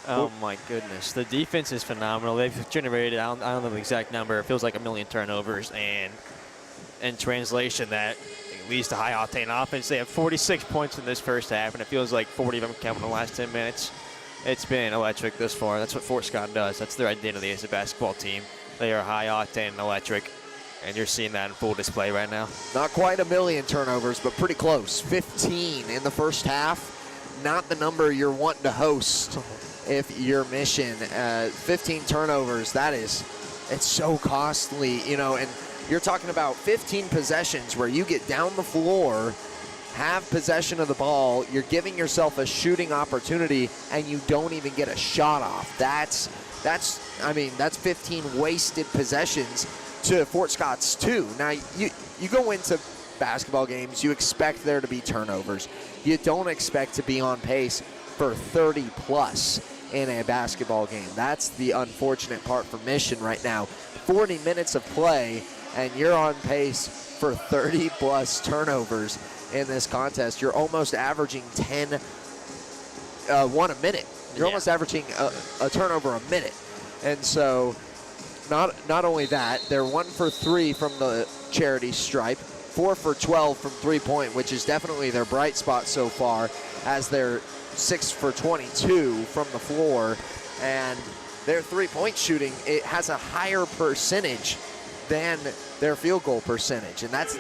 Oh my goodness, the defense is phenomenal. They've generated, I don't know the exact number, it feels like 1 million turnovers, and in translation that leads to high octane offense. They have 46 points in this first half, and it feels like 40 of them come in the last 10 minutes. It's been electric this far. That's what Fort Scott does. That's their identity as a basketball team. They are high octane and electric, and you're seeing that in full display right now. Not quite 1 million turnovers, but pretty close. 15 in the first half. Not the number you're wanting to host if you're Mission. 15 turnovers, it's so costly, you know, and you're talking about 15 possessions where you get down the floor, have possession of the ball, you're giving yourself a shooting opportunity, and you don't even get a shot off. That's 15 wasted possessions to Fort Scott's 2. Now, you go into basketball games, you expect there to be turnovers. You don't expect to be on pace for 30 plus in a basketball game. That's the unfortunate part for Mission right now. 40 minutes of play, and you're on pace for 30 plus turnovers in this contest. You're almost averaging 1 a minute. You're almost averaging a turnover a minute. And so not only that, they're 1 for 3 from the charity stripe, 4 for 12 from three-point, which is definitely their bright spot so far, as they're 6 for 22 from the floor. And their three-point shooting, it has a higher percentage than their field goal percentage. And that's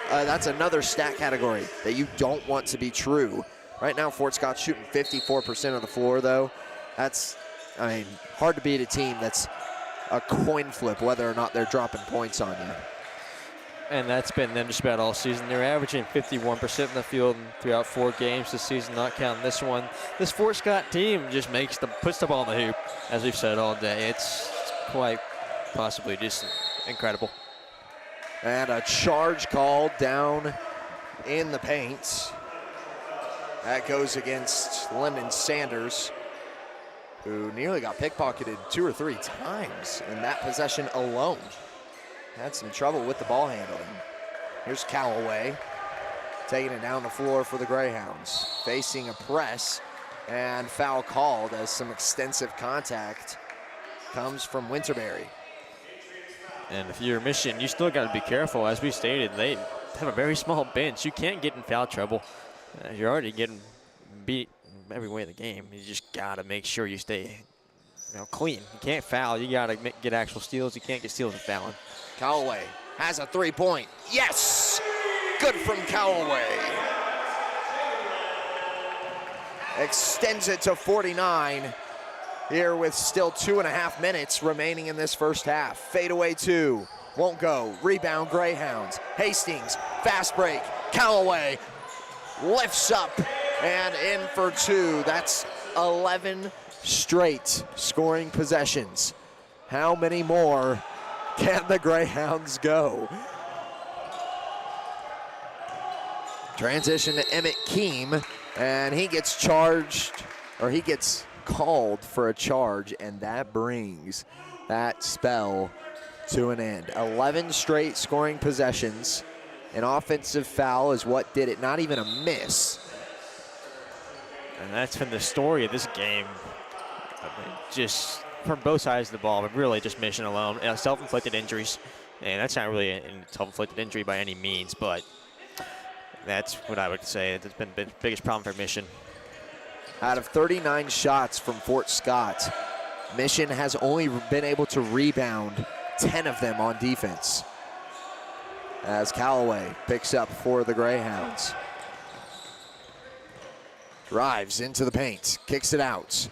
that's another stat category that you don't want to be true. Right now, Fort Scott's shooting 54% of the floor, though. That's, hard to beat a team that's a coin flip whether or not they're dropping points on you. And that's been them just about all season. They're averaging 51% in the field throughout 4 games this season, not counting this one. This Fort Scott team just puts the ball in the hoop, as we've said all day. It's quite possibly just incredible. And a charge called down in the paint. That goes against Lyndon Sanders, who nearly got pickpocketed 2 or 3 times in that possession alone. Had some trouble with the ball handling. Here's Callaway taking it down the floor for the Greyhounds. Facing a press, and foul called as some extensive contact comes from Winterberry. And if you're Mission, you still got to be careful. As we stated, they have a very small bench. You can't get in foul trouble. You're already getting beat every way of the game. You just got to make sure you stay clean. You can't foul. You got to get actual steals. You can't get steals and fouling. Callaway has a three-point. Yes! Good from Callaway. Extends it to 49 here with still 2.5 minutes remaining in this first half. Fadeaway 2, won't go. Rebound Greyhounds. Hastings, fast break. Callaway lifts up and in for 2. That's 11 straight scoring possessions. How many more can the Greyhounds go? Transition to Emmett Keem, and he gets called for a charge, and that brings that spell to an end. 11 straight scoring possessions. An offensive foul is what did it, not even a miss. And that's been the story of this game. just from both sides of the ball, but really just Mission alone. Self-inflicted injuries, and that's not really a self-inflicted injury by any means, but that's what I would say. It's been the biggest problem for Mission. Out of 39 shots from Fort Scott, Mission has only been able to rebound 10 of them on defense. As Callaway picks up for the Greyhounds. Drives into the paint, kicks it out.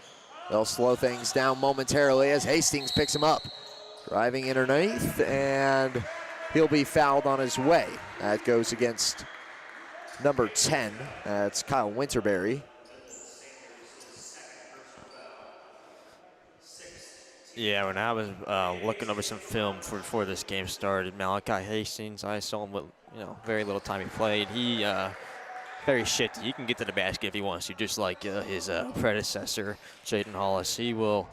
They'll slow things down momentarily as Hastings picks him up. Driving underneath, and he'll be fouled on his way. That goes against number 10. That's Kyle Winterberry. Yeah, when I was looking over some film before this game started, Malachi Hastings, I saw him with very little time he played. He very shifty. He can get to the basket if he wants to, just like his predecessor, Jaden Hollis. He will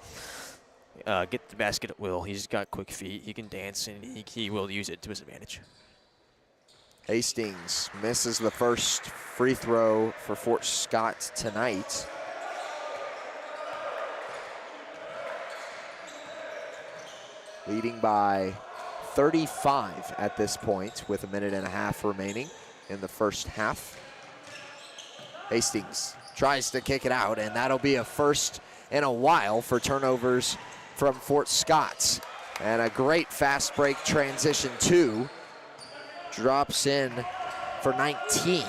get the basket at will. He's got quick feet. He can dance, and he will use it to his advantage. Hastings misses the first free throw for Fort Scott tonight. Leading by 35 at this point with a minute and a half remaining in the first half. Hastings tries to kick it out, and that'll be a first in a while for turnovers from Fort Scott. And a great fast break transition two. Drops in for 19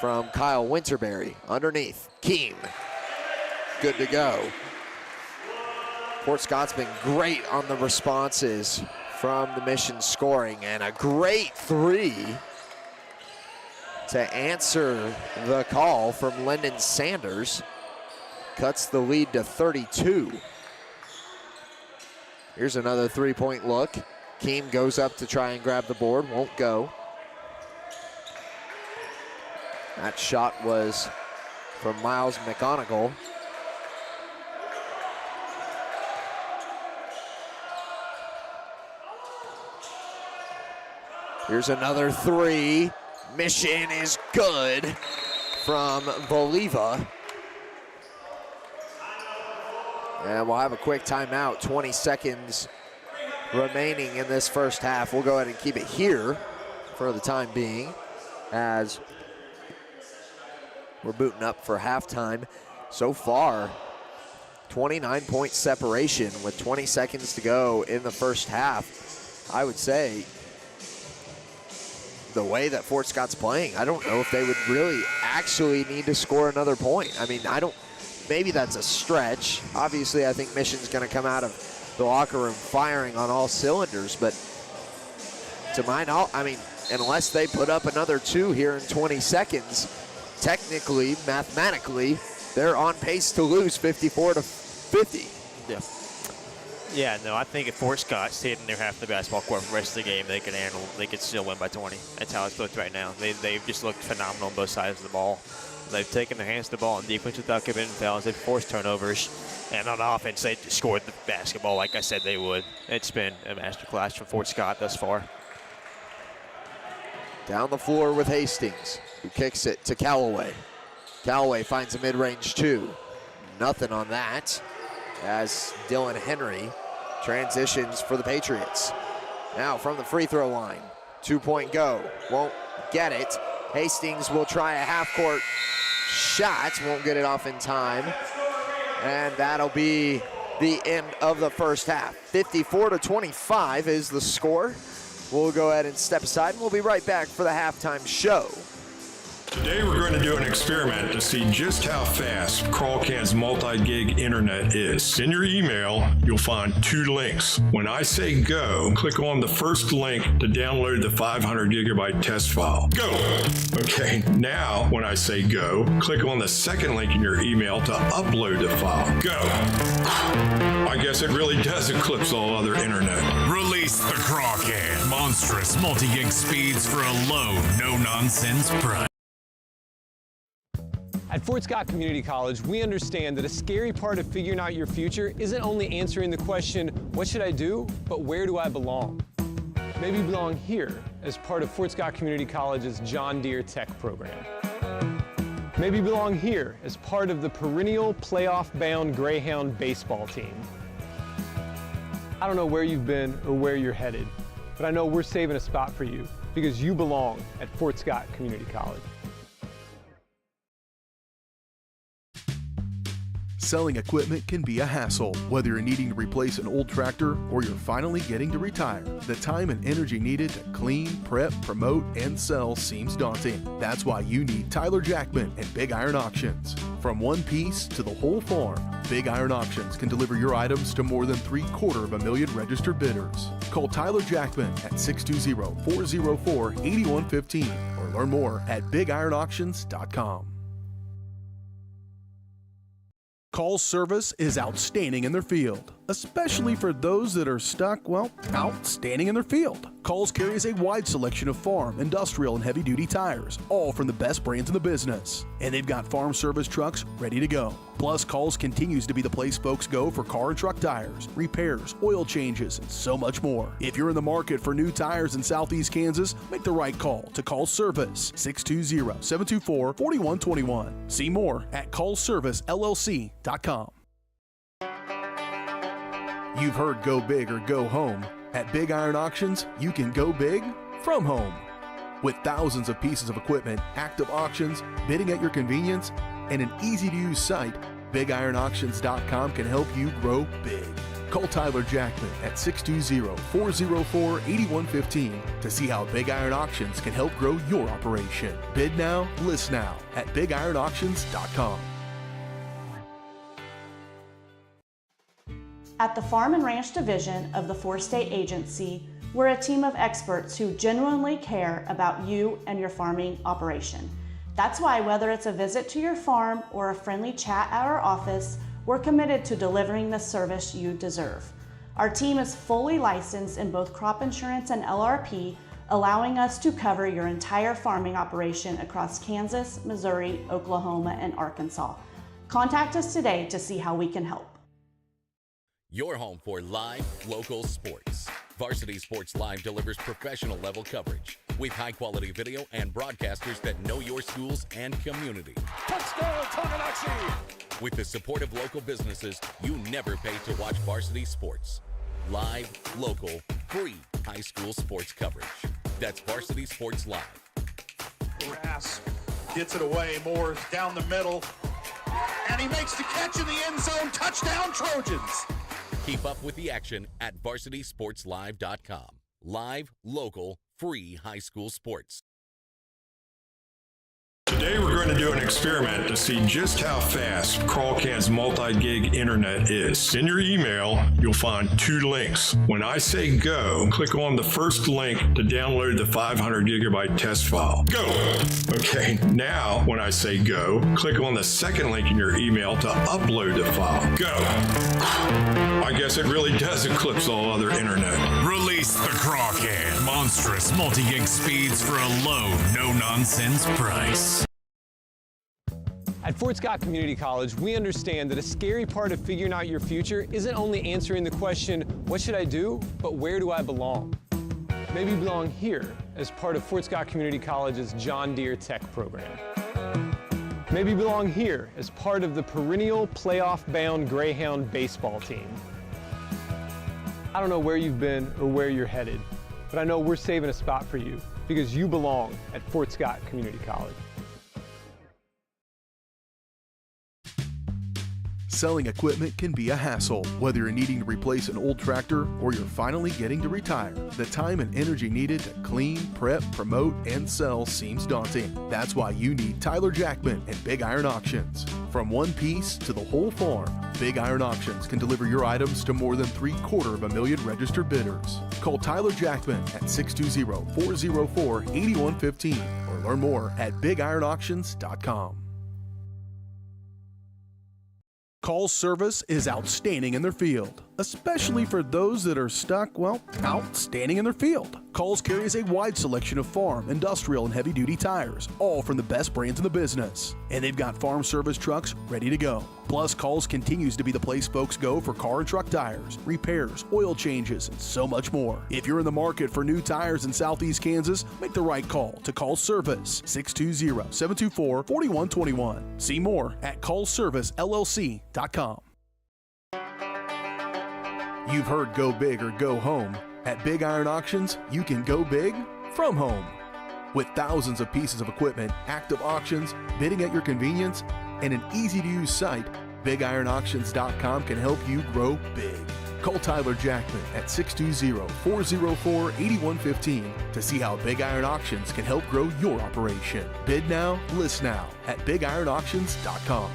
from Kyle Winterberry. Underneath, Keem. Good to go. Fort Scott's been great on the responses from the Mission scoring, and a great three to answer the call from Lyndon Sanders. Cuts the lead to 32. Here's another three-point look. Keem goes up to try and grab the board, won't go. That shot was from Miles McGonigal. Here's another three. Mission is good from Voliva. And we'll have a quick timeout, 20 seconds remaining in this first half. We'll go ahead and keep it here for the time being as we're booting up for halftime. So far, 29-point separation with 20 seconds to go in the first half. I would say the way that Fort Scott's playing, I don't know if they would really actually need to score another point. I mean, maybe that's a stretch. Obviously, I think Mission's going to come out of the locker room firing on all cylinders, but to my knowledge, I mean, unless they put up another two here in 20 seconds, technically, mathematically, they're on pace to lose 54-50. Yeah. Yeah, no, I think if Fort Scott stayed in their half of the basketball court for the rest of the game, they could still win by 20. That's how it's looked right now. They've just looked phenomenal on both sides of the ball. They've taken their hands to the ball on defense without committing fouls. They've forced turnovers. And on offense, they just scored the basketball like I said they would. It's been a masterclass from Fort Scott thus far. Down the floor with Hastings, who kicks it to Callaway. Callaway finds a mid-range two. Nothing on that as Dylan Henry transitions for the Patriots. Now from the free throw line, 2-point go, won't get it. Hastings will try a half-court shot, won't get it off in time. And that'll be the end of the first half. 54-25 is the score. We'll go ahead and step aside, and we'll be right back for the halftime show. Today we're going to do an experiment to see just how fast CrawlCan's multi-gig internet is. In your email, you'll find two links. When I say go, click on the first link to download the 500 gigabyte test file. Go! Okay, now when I say go, click on the second link in your email to upload the file. Go! I guess it really does eclipse all other internet. Release the CrawlCan. Monstrous multi-gig speeds for a low, no-nonsense price. At Fort Scott Community College, we understand that a scary part of figuring out your future isn't only answering the question, what should I do, but where do I belong? Maybe you belong here as part of Fort Scott Community College's John Deere Tech program. Maybe belong here as part of the perennial playoff-bound Greyhound baseball team. I don't know where you've been or where you're headed, but I know we're saving a spot for you because you belong at Fort Scott Community College. Selling equipment can be a hassle. Whether you're needing to replace an old tractor or you're finally getting to retire, the time and energy needed to clean, prep, promote, and sell seems daunting. That's why you need Tyler Jackman and Big Iron Auctions. From one piece to the whole farm, Big Iron Auctions can deliver your items to more than 750,000 registered bidders. Call Tyler Jackman at 620-404-8115 or learn more at BigIronAuctions.com. Call's service is outstanding in their field, especially for those that are stuck, well, outstanding in their field. Call's carries a wide selection of farm, industrial, and heavy-duty tires, all from the best brands in the business. And they've got farm service trucks ready to go. Plus, Call's continues to be the place folks go for car and truck tires, repairs, oil changes, and so much more. If you're in the market for new tires in Southeast Kansas, make the right call to Call's Service, 620-724-4121. See more at callservicellc.com. You've heard go big or go home. At Big Iron Auctions, you can go big from home. With thousands of pieces of equipment, active auctions, bidding at your convenience, and an easy-to-use site, BigIronAuctions.com can help you grow big. Call Tyler Jackman at 620-404-8115 to see how Big Iron Auctions can help grow your operation. Bid now, list now at BigIronAuctions.com. At the Farm and Ranch Division of the Four-State Agency, we're a team of experts who genuinely care about you and your farming operation. That's why whether it's a visit to your farm or a friendly chat at our office, we're committed to delivering the service you deserve. Our team is fully licensed in both crop insurance and LRP, allowing us to cover your entire farming operation across Kansas, Missouri, Oklahoma, and Arkansas. Contact us today to see how we can help. Your home for live, local sports. Varsity Sports Live delivers professional level coverage with high-quality video and broadcasters that know your schools and community. Touchdown, Tonganoxie! With the support of local businesses, you never pay to watch varsity sports. Live, local, free high school sports coverage. That's Varsity Sports Live. Grass gets it away. Moore's down the middle. And he makes the catch in the end zone. Touchdown, Trojans! Keep up with the action at varsitysportslive.com. Live, local, free high school sports. Today we're going to do an experiment to see just how fast Crawlcan's multi-gig internet is. In your email, you'll find 2 links. When I say go, click on the first link to download the 500 gigabyte test file. Go! Okay, now when I say go, click on the second link in your email to upload the file. Go! I guess it really does eclipse all other internet. Release the Crawcan. Monstrous multi-gig speeds for a low, no-nonsense price. At Fort Scott Community College, we understand that a scary part of figuring out your future isn't only answering the question, what should I do, but where do I belong? Maybe you belong here as part of Fort Scott Community College's John Deere Tech program. Maybe you belong here as part of the perennial playoff-bound Greyhound baseball team. I don't know where you've been or where you're headed, but I know we're saving a spot for you because you belong at Fort Scott Community College. Selling equipment can be a hassle. Whether you're needing to replace an old tractor or you're finally getting to retire, the time and energy needed to clean, prep, promote, and sell seems daunting. That's why you need Tyler Jackman and Big Iron Auctions. From one piece to the whole farm, Big Iron Auctions can deliver your items to more than 750,000 registered bidders. Call Tyler Jackman at 620-404-8115 or learn more at BigIronAuctions.com. Call's service is outstanding in their field, especially for those that are stuck, well, outstanding in their field. Call's carries a wide selection of farm, industrial, and heavy-duty tires, all from the best brands in the business. And they've got farm service trucks ready to go. Plus, Call's continues to be the place folks go for car and truck tires, repairs, oil changes, and so much more. If you're in the market for new tires in Southeast Kansas, make the right call to Call's Service, 620-724-4121. See more at callservicellc.com. You've heard go big or go home. At Big Iron Auctions, you can go big from home. With thousands of pieces of equipment, active auctions, bidding at your convenience, and an easy-to-use site, BigIronAuctions.com can help you grow big. Call Tyler Jackman at 620-404-8115 to see how Big Iron Auctions can help grow your operation. Bid now, list now at BigIronAuctions.com.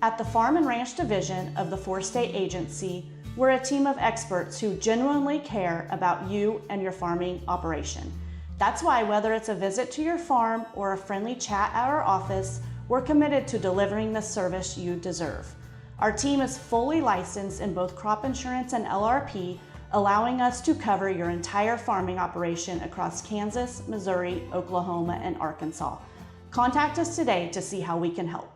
At the Farm and Ranch Division of the Four-State Agency, we're a team of experts who genuinely care about you and your farming operation. That's why whether it's a visit to your farm or a friendly chat at our office, we're committed to delivering the service you deserve. Our team is fully licensed in both crop insurance and LRP, allowing us to cover your entire farming operation across Kansas, Missouri, Oklahoma, and Arkansas. Contact us today to see how we can help.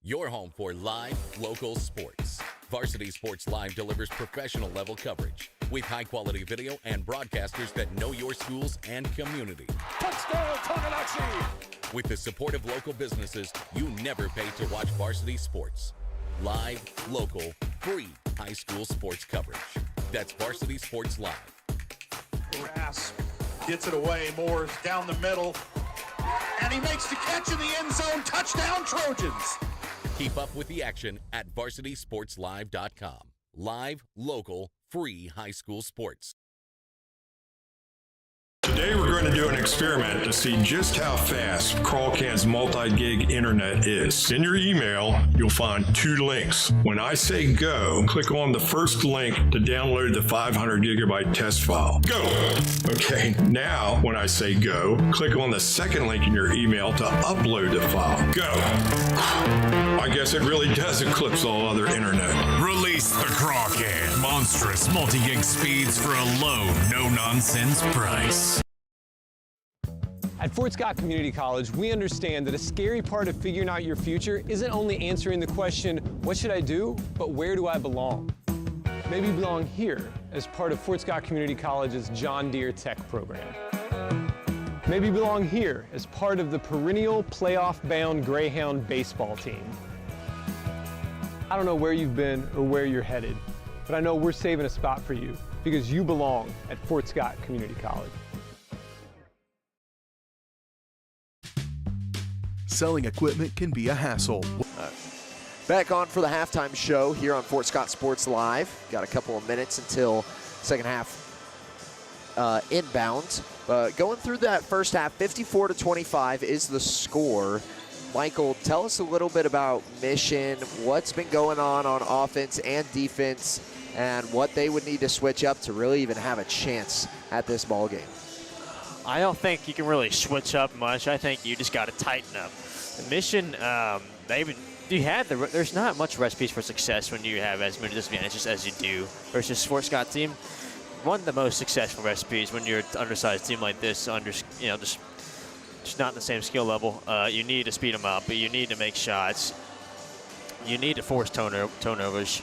Your home for live, local sports. Varsity Sports Live delivers professional level coverage with high-quality video and broadcasters that know your schools and community. Touchdown, Tonganoxie! With the support of local businesses, you never pay to watch varsity sports. Live, local, free high school sports coverage. That's Varsity Sports Live. Grass gets it away. Moore's down the middle. And he makes the catch in the end zone. Touchdown, Trojans! Keep up with the action at varsitysportslive.com. Live, local, free high school sports. Today we're going to do an experiment to see just how fast CrawlCan's multi-gig internet is. In your email, you'll find 2 links. When I say go, click on the first link to download the 500 gigabyte test file. Go! Okay, now when I say go, click on the second link in your email to upload the file. Go! I guess it really does eclipse all other internet. Release the CrawlCan. Monstrous multi-gig speeds for a low, no-nonsense price. At Fort Scott Community College, we understand that a scary part of figuring out your future isn't only answering the question, what should I do, but where do I belong? Maybe you belong here as part of Fort Scott Community College's John Deere Tech program. Maybe you belong here as part of the perennial playoff-bound Greyhound baseball team. I don't know where you've been or where you're headed, but I know we're saving a spot for you because you belong at Fort Scott Community College. Selling equipment can be a hassle. Back on for the halftime show here on Fort Scott Sports Live. Got a couple of minutes until second half inbound. But going through that first half, 54-25 is the score. Michael, tell us a little bit about Mission, what's been going on offense and defense, and what they would need to switch up to really even have a chance at this ball game. I don't think you can really switch up much. I think you just got to tighten up. The Mission, there's not much recipes for success when you have as many disadvantages as you do versus Fort Scott team. One of the most successful recipes when you're an undersized team like this, just not the same skill level. You need to speed them up, but you need to make shots. You need to force turnovers.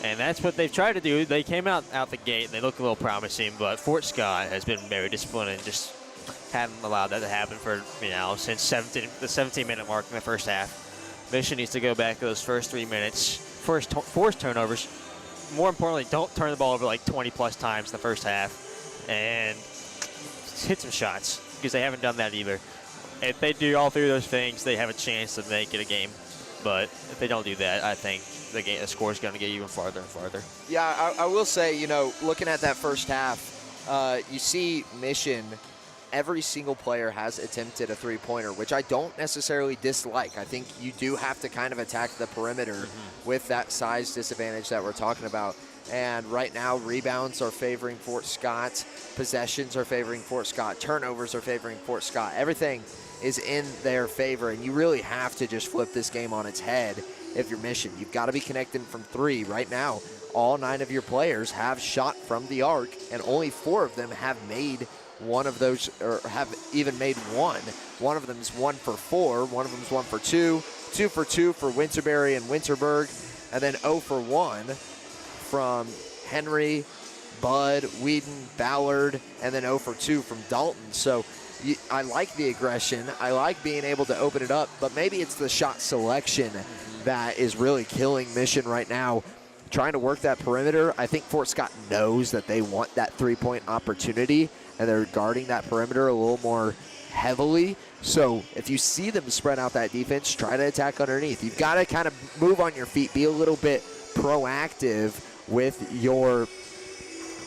And that's what they've tried to do. They came out the gate, and they look a little promising, but Fort Scott has been very disciplined and just haven't allowed that to happen for, since the 17-minute mark in the first half. Mission needs to go back to those first 3 minutes, force turnovers. More importantly, don't turn the ball over like 20-plus times in the first half, and hit some shots, because they haven't done that either. If they do all 3 of those things, they have a chance to make it a game. But if they don't do that, I think the score is going to get even farther and farther. Yeah, I will say, looking at that first half, you see Mission, every single player has attempted a three-pointer, which I don't necessarily dislike. I think you do have to kind of attack the perimeter with that size disadvantage that we're talking about. And right now, rebounds are favoring Fort Scott. Possessions are favoring Fort Scott. Turnovers are favoring Fort Scott. Everything is in their favor, and you really have to just flip this game on its head if you're Mission. You've got to be connecting from three. Right now, all 9 of your players have shot from the arc, and only 4 of them have made one of those, or have even made one. One of them is 1 for 4. One of them is 1 for 2. 2 for 2 for Winterberry and Winterberg, and then 0 for 1 from Henry, Bud, Whedon, Ballard, and then 0 for 2 from Dalton. So I like the aggression. I like being able to open it up, but maybe it's the shot selection that is really killing Mission right now. Trying to work that perimeter. I think Fort Scott knows that they want that three-point opportunity, and they're guarding that perimeter a little more heavily. So if you see them spread out that defense, try to attack underneath. You've got to kind of move on your feet, be a little bit proactive with your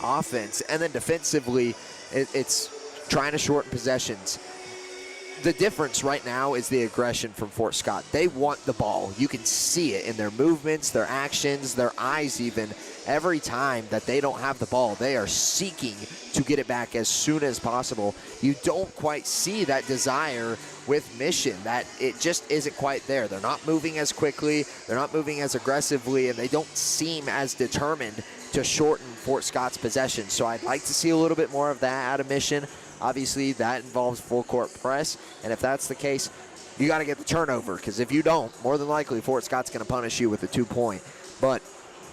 offense. And then defensively, it's trying to shorten possessions. The difference right now is the aggression from Fort Scott. They want the ball. You can see it in their movements, their actions, their eyes even. Every time that they don't have the ball, they are seeking to get it back as soon as possible. You don't quite see that desire with Mission, that it just isn't quite there. They're not moving as quickly, they're not moving as aggressively, and they don't seem as determined to shorten Fort Scott's possession. So I'd like to see a little bit more of that out of Mission. Obviously, that involves full court press, and if that's the case, you got to get the turnover, because if you don't, more than likely Fort Scott's going to punish you with a 2-point. But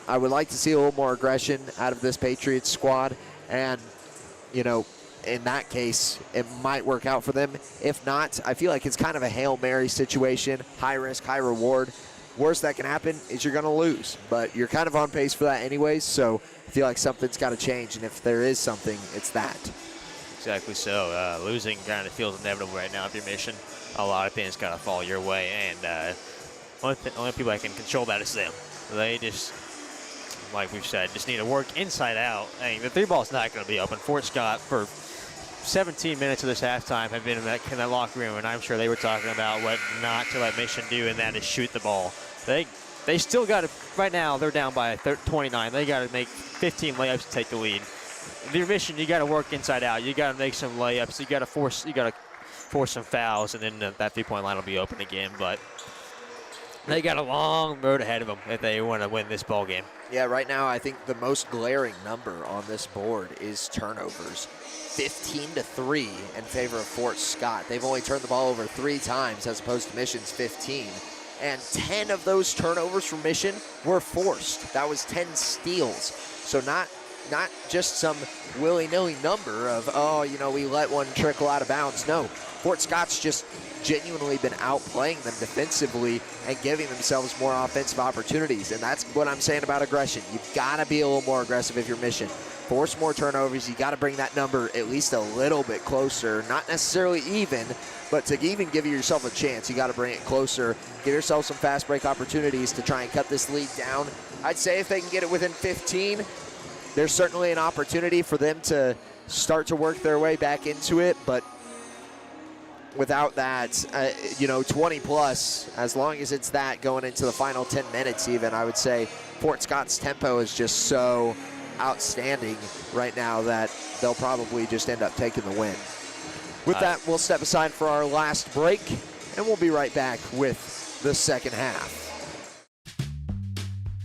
I would like to see a little more aggression out of this Patriots squad, and, you know, in that case, it might work out for them. If not, I feel like it's kind of a Hail Mary situation, high risk, high reward. Worst that can happen is you're going to lose, but you're kind of on pace for that anyways, so I feel like something's got to change, and if there is something, it's that. Exactly so. Losing kind of feels inevitable right now if you're Mission. A lot of things got to fall your way, and only people that can control that is them. They just, like we've said, just need to work inside out. I mean, the 3-ball's not going to be open. Fort Scott, for 17 minutes of this halftime, have been in that locker room, and I'm sure they were talking about what not to let Mission do, and that is shoot the ball. They still got to, right now, they're down by 29. They got to make 15 layups to take the lead. If you're Mission, you got to work inside out. You got to make some layups. You got to force some fouls, and then that 3-point line will be open again. But they got a long road ahead of them if they want to win this ball game. Yeah, right now I think the most glaring number on this board is turnovers. 15-3 in favor of Fort Scott. They've only turned the ball over 3 times as opposed to Mission's 15. And 10 of those turnovers from Mission were forced. That was 10 steals. So not just some willy-nilly number of, oh, you know, we let one trickle out of bounds. No, Fort Scott's just genuinely been outplaying them defensively and giving themselves more offensive opportunities. And that's what I'm saying about aggression. You've got to be a little more aggressive if you're Mission. Force more turnovers. You got to bring that number at least a little bit closer. Not necessarily even, but to even give yourself a chance, you got to bring it closer. Give yourself some fast break opportunities to try and cut this lead down. I'd say if they can get it within 15, there's certainly an opportunity for them to start to work their way back into it, but without that, 20 plus, as long as it's that going into the final 10 minutes even, I would say Fort Scott's tempo is just so outstanding right now that they'll probably just end up taking the win. With that, we'll step aside for our last break, and we'll be right back with the second half.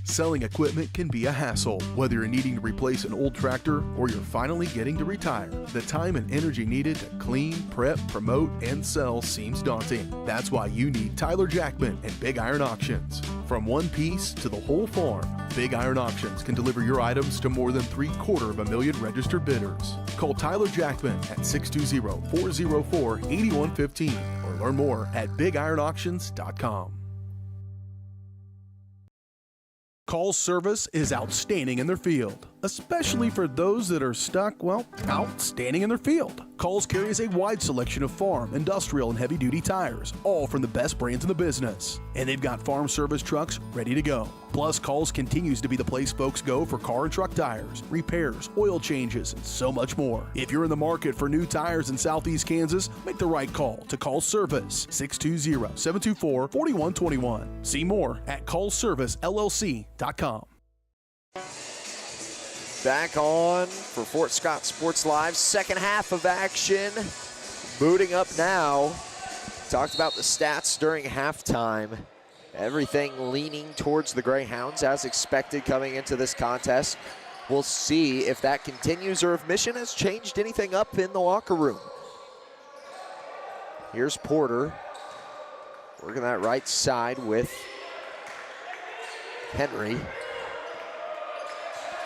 Selling equipment can be a hassle, whether you're needing to replace an old tractor or you're finally getting to retire. The time and energy needed to clean, prep, promote, and sell seems daunting. That's why you need Tyler Jackman and Big Iron Auctions. From one piece to the whole farm, Big Iron Auctions can deliver your items to more than 750,000 registered bidders. Call Tyler Jackman at 620-404-8115 or learn more at BigIronAuctions.com. Call service is outstanding in their field, especially for those that are stuck, outstanding in their field. Calls carries a wide selection of farm, industrial, and heavy-duty tires, all from the best brands in the business. And they've got farm service trucks ready to go. Plus, Calls continues to be the place folks go for car and truck tires, repairs, oil changes, and so much more. If you're in the market for new tires in Southeast Kansas, make the right call to Call Service, 620-724-4121. See more at callservicellc.com. back on for Fort Scott Sports Live. Second half of action, booting up now. Talked about the stats during halftime. Everything leaning towards the Greyhounds as expected coming into this contest. We'll see if that continues or if Mission has changed anything up in the locker room. Here's Porter working that right side with Henry.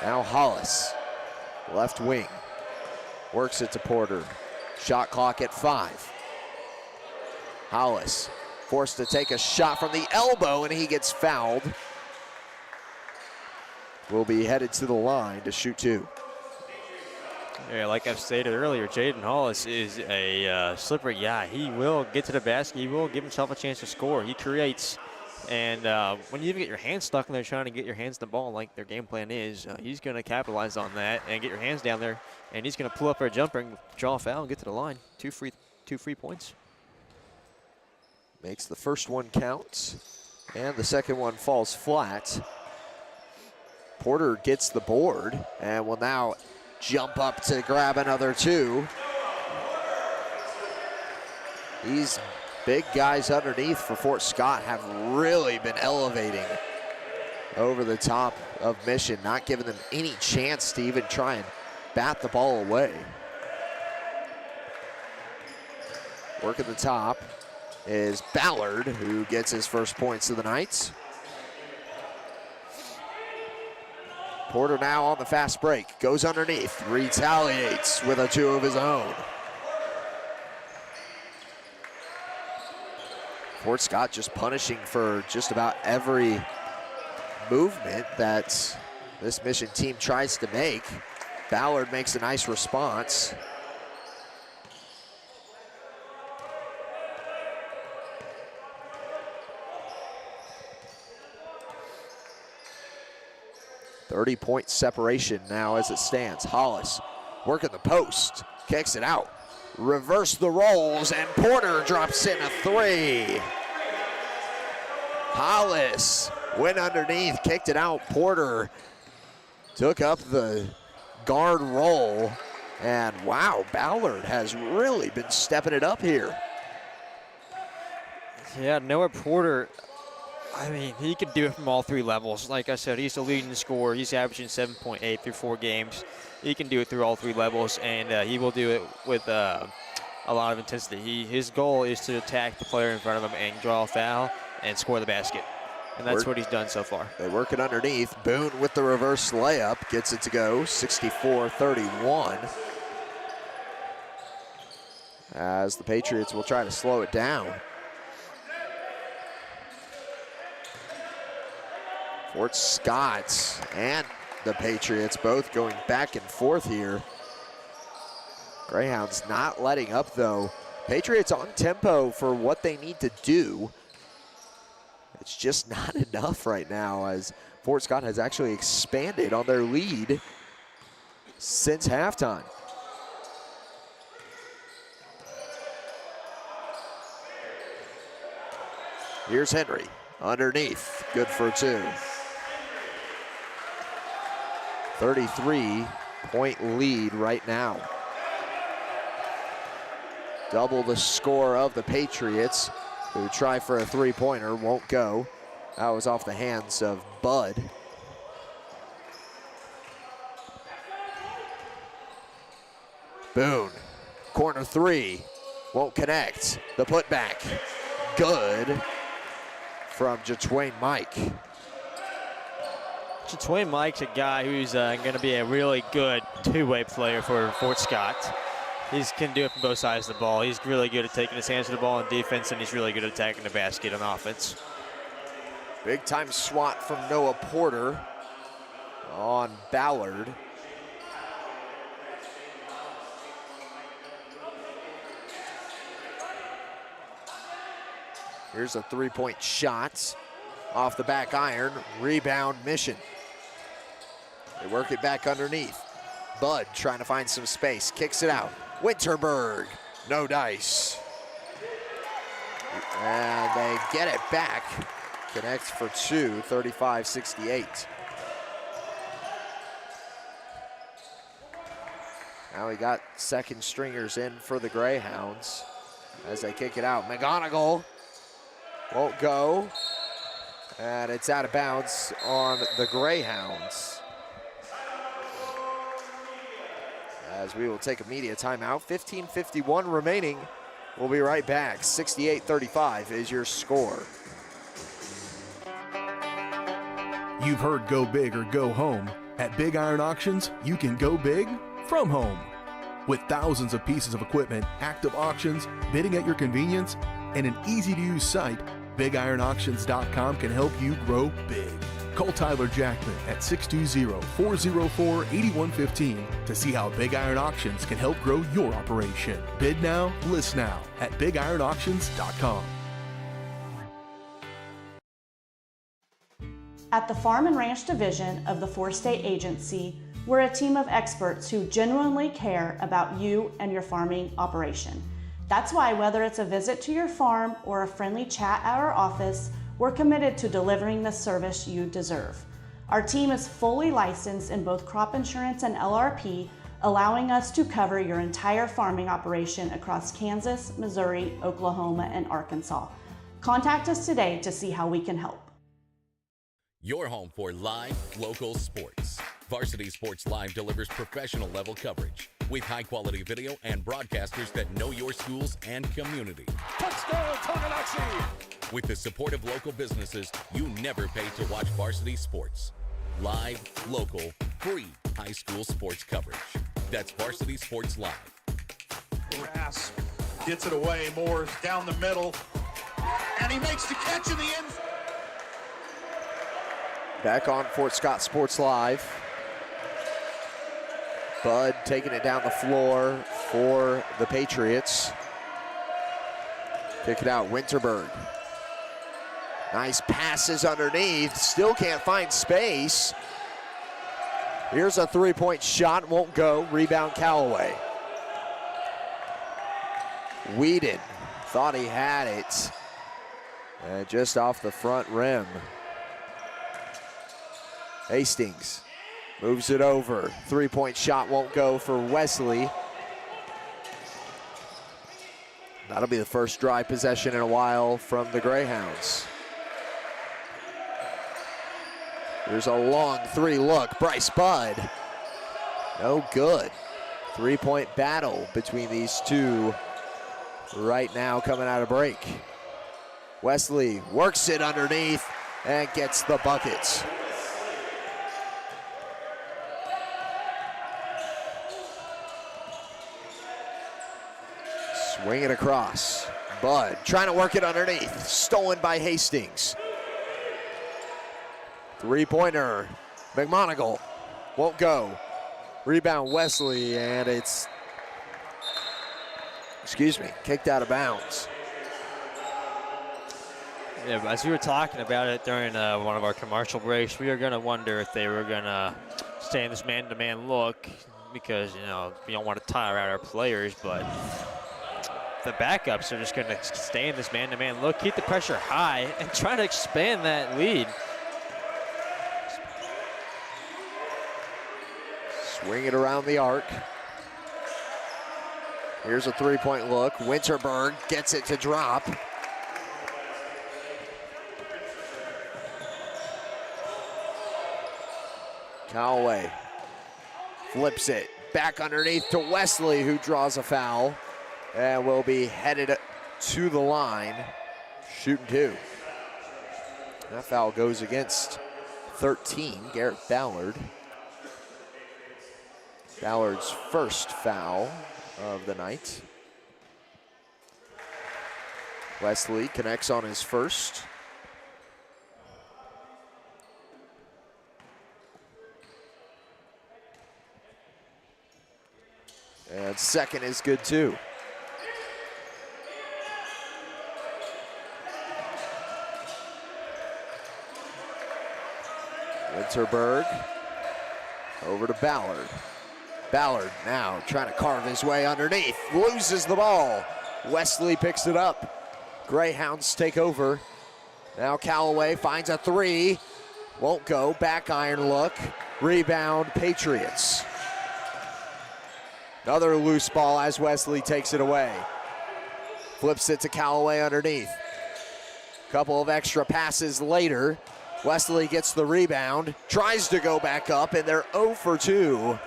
Now Hollis, left wing, works it to Porter. Shot clock at 5. Hollis forced to take a shot from the elbow, and he gets fouled. Will be headed to the line to shoot 2. Yeah, like I've stated earlier, Jaden Hollis is a slippery guy. He will get to the basket. He will give himself a chance to score. He creates. And when you even get your hands stuck in there trying to get your hands to the ball like their game plan is, he's going to capitalize on that and get your hands down there. And he's going to pull up for a jumper and draw a foul and get to the line. Two free points. Makes the first one count, and the second one falls flat. Porter gets the board and will now jump up to grab another 2. These big guys underneath for Fort Scott have really been elevating over the top of Mission, not giving them any chance to even try and bat the ball away. Working the top is Ballard, who gets his first points of the night. Porter now on the fast break, goes underneath, retaliates with a 2 of his own. Fort Scott just punishing for just about every movement that this Mission team tries to make. Ballard makes a nice response. .30-point separation now as it stands. Hollis working the post, kicks it out. Reverse the rolls, and Porter drops in a 3. Hollis went underneath, kicked it out. Porter took up the guard roll, and wow, Ballard has really been stepping it up here. Yeah, Noah Porter, I mean, he can do it from all 3 levels. Like I said, he's the leading scorer. He's averaging 7.8 through 4 games. He can do it through all 3 levels, and he will do it with a lot of intensity. His goal is to attack the player in front of him and draw a foul and score the basket. And that's what he's done so far. They work it underneath. Boone with the reverse layup gets it to go, 64-31. As the Patriots will try to slow it down. Fort Scott and the Patriots both going back and forth here. Greyhounds not letting up though. Patriots on tempo for what they need to do. It's just not enough right now as Fort Scott has actually expanded on their lead since halftime. Here's Henry underneath, good for 2. 33-point lead right now. Double the score of the Patriots, who try for a 3-pointer, won't go. That was off the hands of Bud. Boone, corner 3, won't connect. The putback, good from Jatwain Mike. Jatwain Mike's a guy who's going to be a really good 2-way player for Fort Scott. He can do it from both sides of the ball. He's really good at taking his hands to the ball on defense, and he's really good at attacking the basket on offense. Big time swat from Noah Porter on Ballard. Here's a 3-point shot off the back iron. Rebound Mission. They work it back underneath. Bud trying to find some space, kicks it out. Winterberg, no dice. And they get it back. Connects for 2, 35-68. Now we got second stringers in for the Greyhounds as they kick it out. McGonigal won't go, and it's out of bounds on the Greyhounds. As we will take a media timeout. 15:51 remaining. We'll be right back. 68-35 is your score. You've heard go big or go home. At Big Iron Auctions, you can go big from home. With thousands of pieces of equipment, active auctions, bidding at your convenience, and an easy-to-use site, BigIronAuctions.com can help you grow big. Call Tyler Jackman at 620-404-8115 to see how Big Iron Auctions can help grow your operation. Bid now, list now at BigIronAuctions.com. At the Farm and Ranch Division of the Four-State Agency, we're a team of experts who genuinely care about you and your farming operation. That's why whether it's a visit to your farm or a friendly chat at our office, we're committed to delivering the service you deserve. Our team is fully licensed in both crop insurance and LRP, allowing us to cover your entire farming operation across Kansas, Missouri, Oklahoma, and Arkansas. Contact us today to see how we can help. Your home for live, local sports. Varsity Sports Live delivers professional level coverage with high-quality video and broadcasters that know your schools and community. Touchdown, Tonganoxie! With the support of local businesses, you never pay to watch varsity sports. Live, local, free high school sports coverage. That's Varsity Sports Live. Grass gets it away. Moore's down the middle, and he makes the catch in the end. Back on Fort Scott Sports Live. Bud taking it down the floor for the Patriots. Kick it out, Winterberg. Nice passes underneath, still can't find space. Here's a three-point shot, won't go. Rebound Callaway. Whedon thought he had it. And just off the front rim. Hastings moves it over. Three-point shot won't go for Wesley. That'll be the first dry possession in a while from the Greyhounds. There's a long three look. Bryce Budd. No good. Three-point battle between these two right now coming out of break. Wesley works it underneath and gets the buckets. Swing it across. Bud trying to work it underneath. Stolen by Hastings. Three-pointer. McMonigal won't go. Rebound Wesley, and it's, kicked out of bounds. Yeah, as we were talking about it during one of our commercial breaks, we were going to wonder if they were going to stay in this man-to-man look because, we don't want to tire out our players, but the backups are just going to stay in this man-to-man look, keep the pressure high, and try to expand that lead. Swing it around the arc. Here's a three-point look. Winterberg gets it to drop. Callaway flips it back underneath to Wesley, who draws a foul and will be headed to the line, shooting two. That foul goes against 13, Garrett Ballard. Ballard's first foul of the night. Wesley connects on his first. And second is good too. Winterberg over to Ballard. Ballard now trying to carve his way underneath, loses the ball. Wesley picks it up. Greyhounds take over. Now Callaway finds a three, won't go, back iron look, rebound Patriots. Another loose ball as Wesley takes it away. Flips it to Callaway underneath. Couple of extra passes later. Wesley gets the rebound, tries to go back up, and they're 0 for 2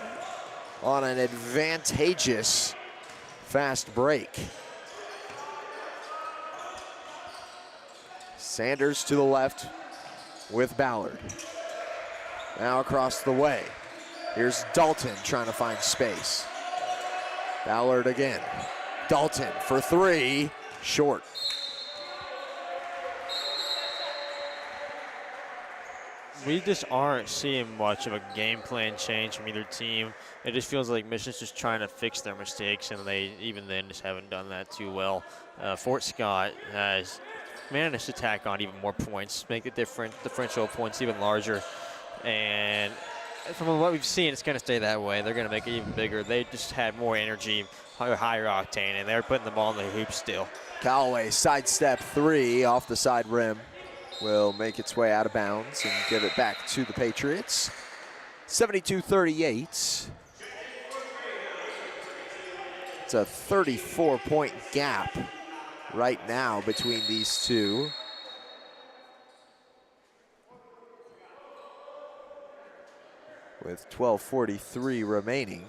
on an advantageous fast break. Sanders to the left with Ballard. Now across the way. Here's Dalton trying to find space. Ballard again. Dalton for three, short. We just aren't seeing much of a game plan change from either team. It just feels like Mission's just trying to fix their mistakes, and they even then just haven't done that too well. Fort Scott has managed to tack on even more points, make the differential points even larger. And from what we've seen, it's going to stay that way. They're going to make it even bigger. They just had more energy, higher octane, and they're putting the ball in the hoop still. Callaway sidestep three off the side rim. Will make its way out of bounds and give it back to the Patriots. 72-38. It's a 34-point gap right now between these two. With 12:43 remaining.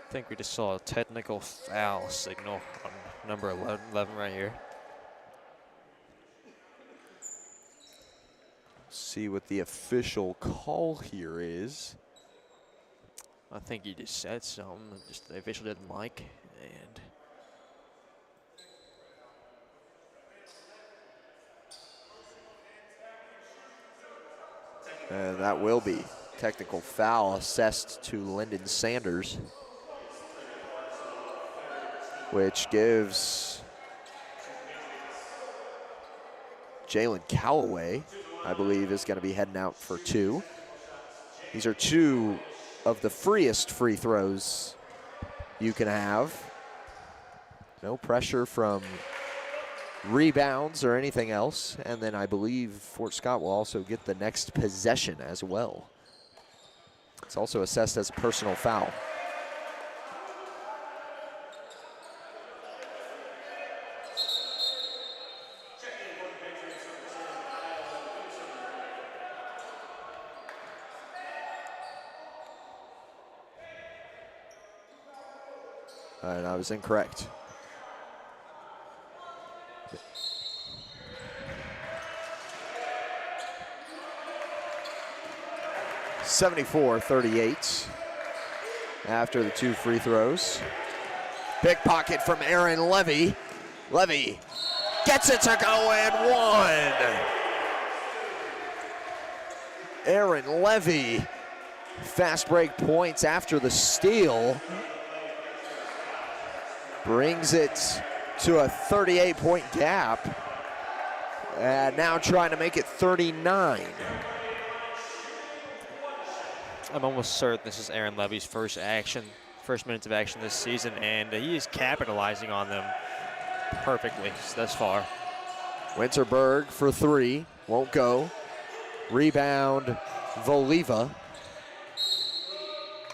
I think we just saw a technical foul signal on number 11 right here. See what the official call here is. I think he just said something, just the official didn't like, and that will be technical foul assessed to Lyndon Sanders, which gives Jalen Callaway, I believe, is going to be heading out for two. These are two of the freest free throws you can have. No pressure from rebounds or anything else. And then I believe Fort Scott will also get the next possession as well. It's also assessed as a personal foul. And I was incorrect. (74-38) after the two free throws. Big pocket from Aaron Levy. Levy gets it to go and one. Aaron Levy, fast break points after the steal. Brings it to a 38-point gap. And now trying to make it 39. I'm almost certain this is Aaron Levy's first minutes of action this season, and he is capitalizing on them perfectly thus far. Winterberg for three, won't go. Rebound, Voliva.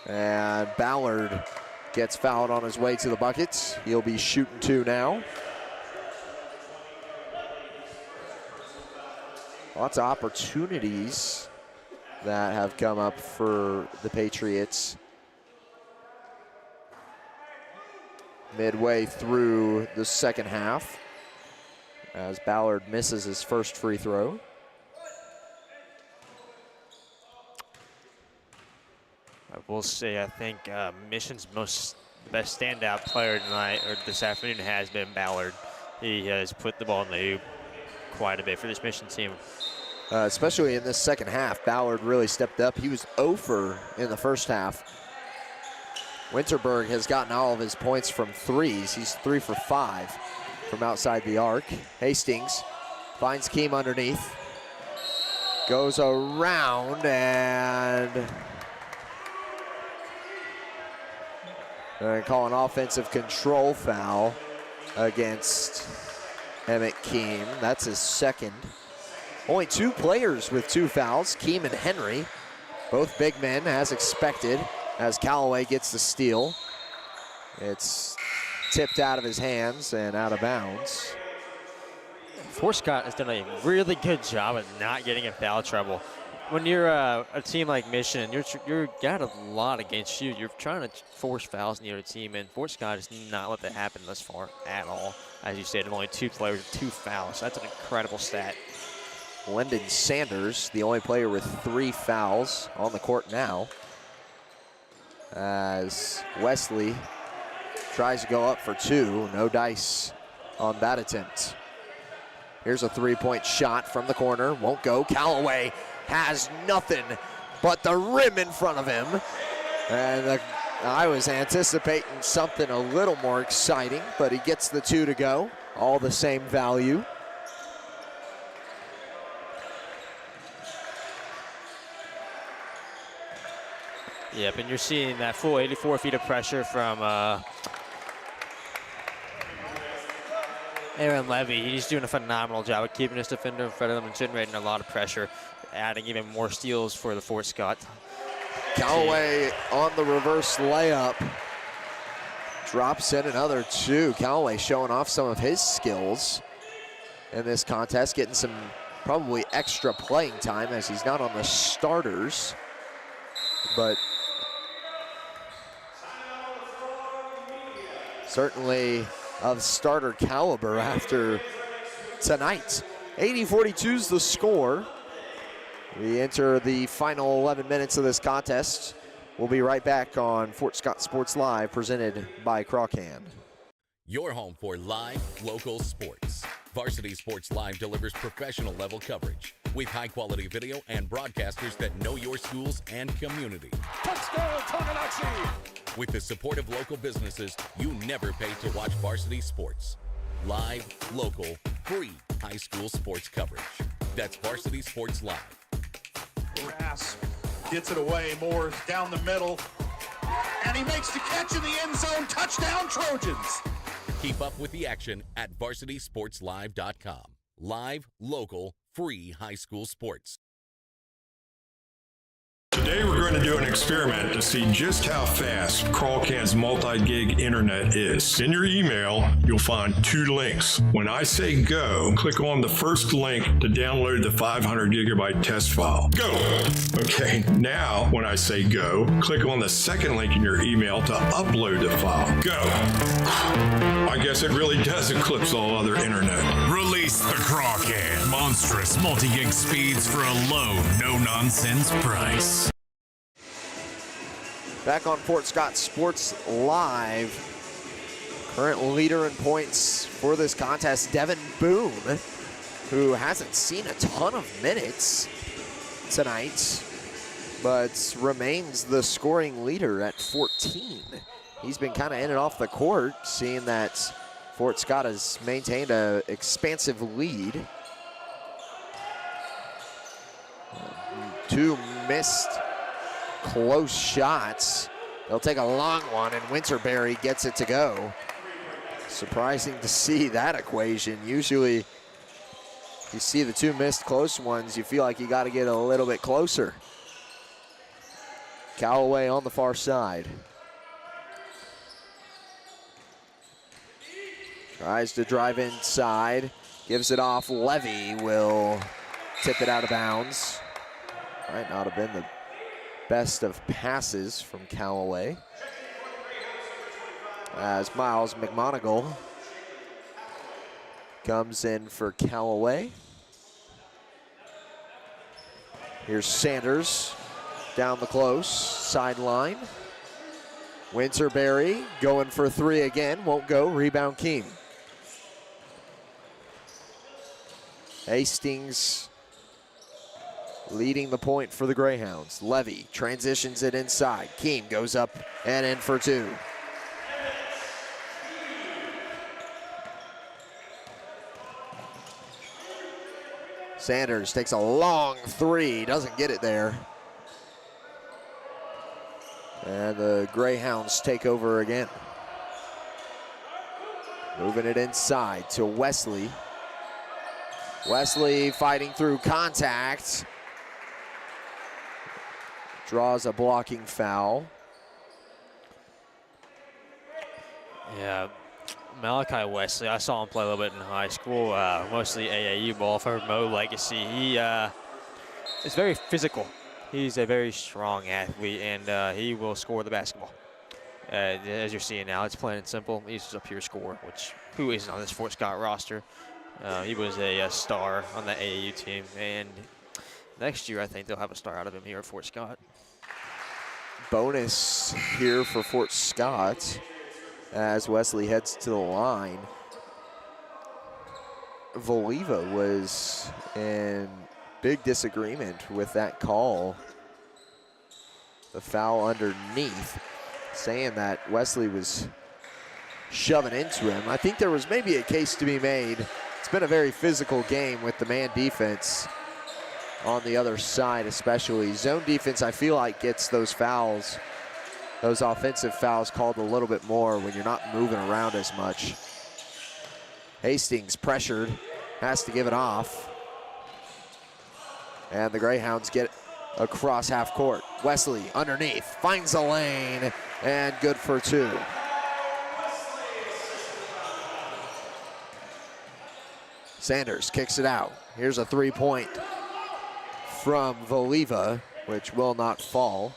And Ballard gets fouled on his way to the buckets. He'll be shooting two now. Lots of opportunities that have come up for the Patriots midway through the second half as Ballard misses his first free throw. I will say, I think Mission's best standout player tonight, or this afternoon, has been Ballard. He has put the ball in the hoop quite a bit for this Mission team. Especially in this second half, Ballard really stepped up. He was 0 for in the first half. Winterberg has gotten all of his points from threes. He's 3 for 5 from outside the arc. Hastings finds Keem underneath. Goes around and they're going to call an offensive control foul against Emmett Keem. That's his second. Only two players with two fouls, Keem and Henry. Both big men, as expected. as Callaway gets the steal. It's tipped out of his hands and out of bounds. Fort Scott has done a really good job of not getting in foul trouble. When you're a team like Mission, you're got a lot against you. You're trying to force fouls in the other team, and Fort Scott has not let that happen thus far at all. As you said, only 2 players with 2 fouls. That's an incredible stat. Lyndon Sanders, the only player with 3 fouls on the court now, as Wesley tries to go up for 2. No dice on that attempt. Here's a 3-point shot from the corner. Won't go. Callaway has nothing but the rim in front of him. And I was anticipating something a little more exciting, but he gets the 2 to go. All the same value. Yep, and you're seeing that full 84 feet of pressure from Aaron Levy. He's doing a phenomenal job of keeping his defender in front of him and generating a lot of pressure, adding even more steals for the Fort Scott. Callaway on the reverse layup. Drops in another 2. Callaway showing off some of his skills in this contest, getting some probably extra playing time as he's not on the starters. But certainly of starter caliber after tonight. 80-42 is the score. We enter the final 11 minutes of this contest. We'll be right back on Fort Scott Sports Live, presented by Crawcan. Your home for live, local sports. Varsity Sports Live delivers professional level coverage with high-quality video and broadcasters that know your schools and community. Touchdown, Tonganachi! With the support of local businesses, you never pay to watch varsity sports. Live, local, free high school sports coverage. That's Varsity Sports Live. Grass gets it away. Moore's down the middle. And he makes the catch in the end zone. Touchdown, Trojans! Keep up with the action at varsitysportslive.com. Live, local, free high school sports. Today we're going to do an experiment to see just how fast Crawcan's multi-gig internet is. In your email, you'll find 2 links. When I say go, click on the first link to download the 500 gigabyte test file. Go! Okay, now when I say go, click on the second link in your email to upload the file. Go! I guess it really does eclipse all other internet. Release the Crawcan. Monstrous multi-gig speeds for a low, no-nonsense price. Back on Fort Scott Sports Live. Current leader in points for this contest, Devin Boone, who hasn't seen a ton of minutes tonight, but remains the scoring leader at 14. He's been kind of in and off the court, seeing that Fort Scott has maintained an expansive lead. 2 missed close shots. They'll take a long one, and Winterberry gets it to go. Surprising to see that equation. Usually, you see the 2 missed close ones, you feel like you got to get a little bit closer. Callaway on the far side. Tries to drive inside, gives it off. Levy will tip it out of bounds. Might not have been the best of passes from Callaway, as Miles McMonigal comes in for Callaway. Here's Sanders down the close sideline. Winterberry going for 3 again, won't go. Rebound Keem. Hastings leading the point for the Greyhounds. Levy transitions it inside. Keem goes up and in for 2. Sanders takes a long 3, doesn't get it there. And the Greyhounds take over again. Moving it inside to Wesley. Wesley fighting through contact. Draws a blocking foul. Yeah, Malachi Wesley, I saw him play a little bit in high school, mostly AAU ball for Mo Legacy. He is very physical. He's a very strong athlete, and he will score the basketball. As you're seeing now, it's plain and simple. He's just a pure scorer, which who isn't on this Fort Scott roster. He was a star on the AAU team, and next year I think they'll have a star out of him here at Fort Scott. Bonus here for Fort Scott as Wesley heads to the line. Voliva was in big disagreement with that call. The foul underneath, saying that Wesley was shoving into him. I think there was maybe a case to be made. It's been a very physical game with the man defense on the other side especially. Zone defense, I feel like, gets those fouls, those offensive fouls called a little bit more when you're not moving around as much. Hastings pressured, has to give it off. And the Greyhounds get across half court. Wesley underneath, finds a lane, and good for two. Sanders kicks it out. Here's a three-point from Voliva, which will not fall.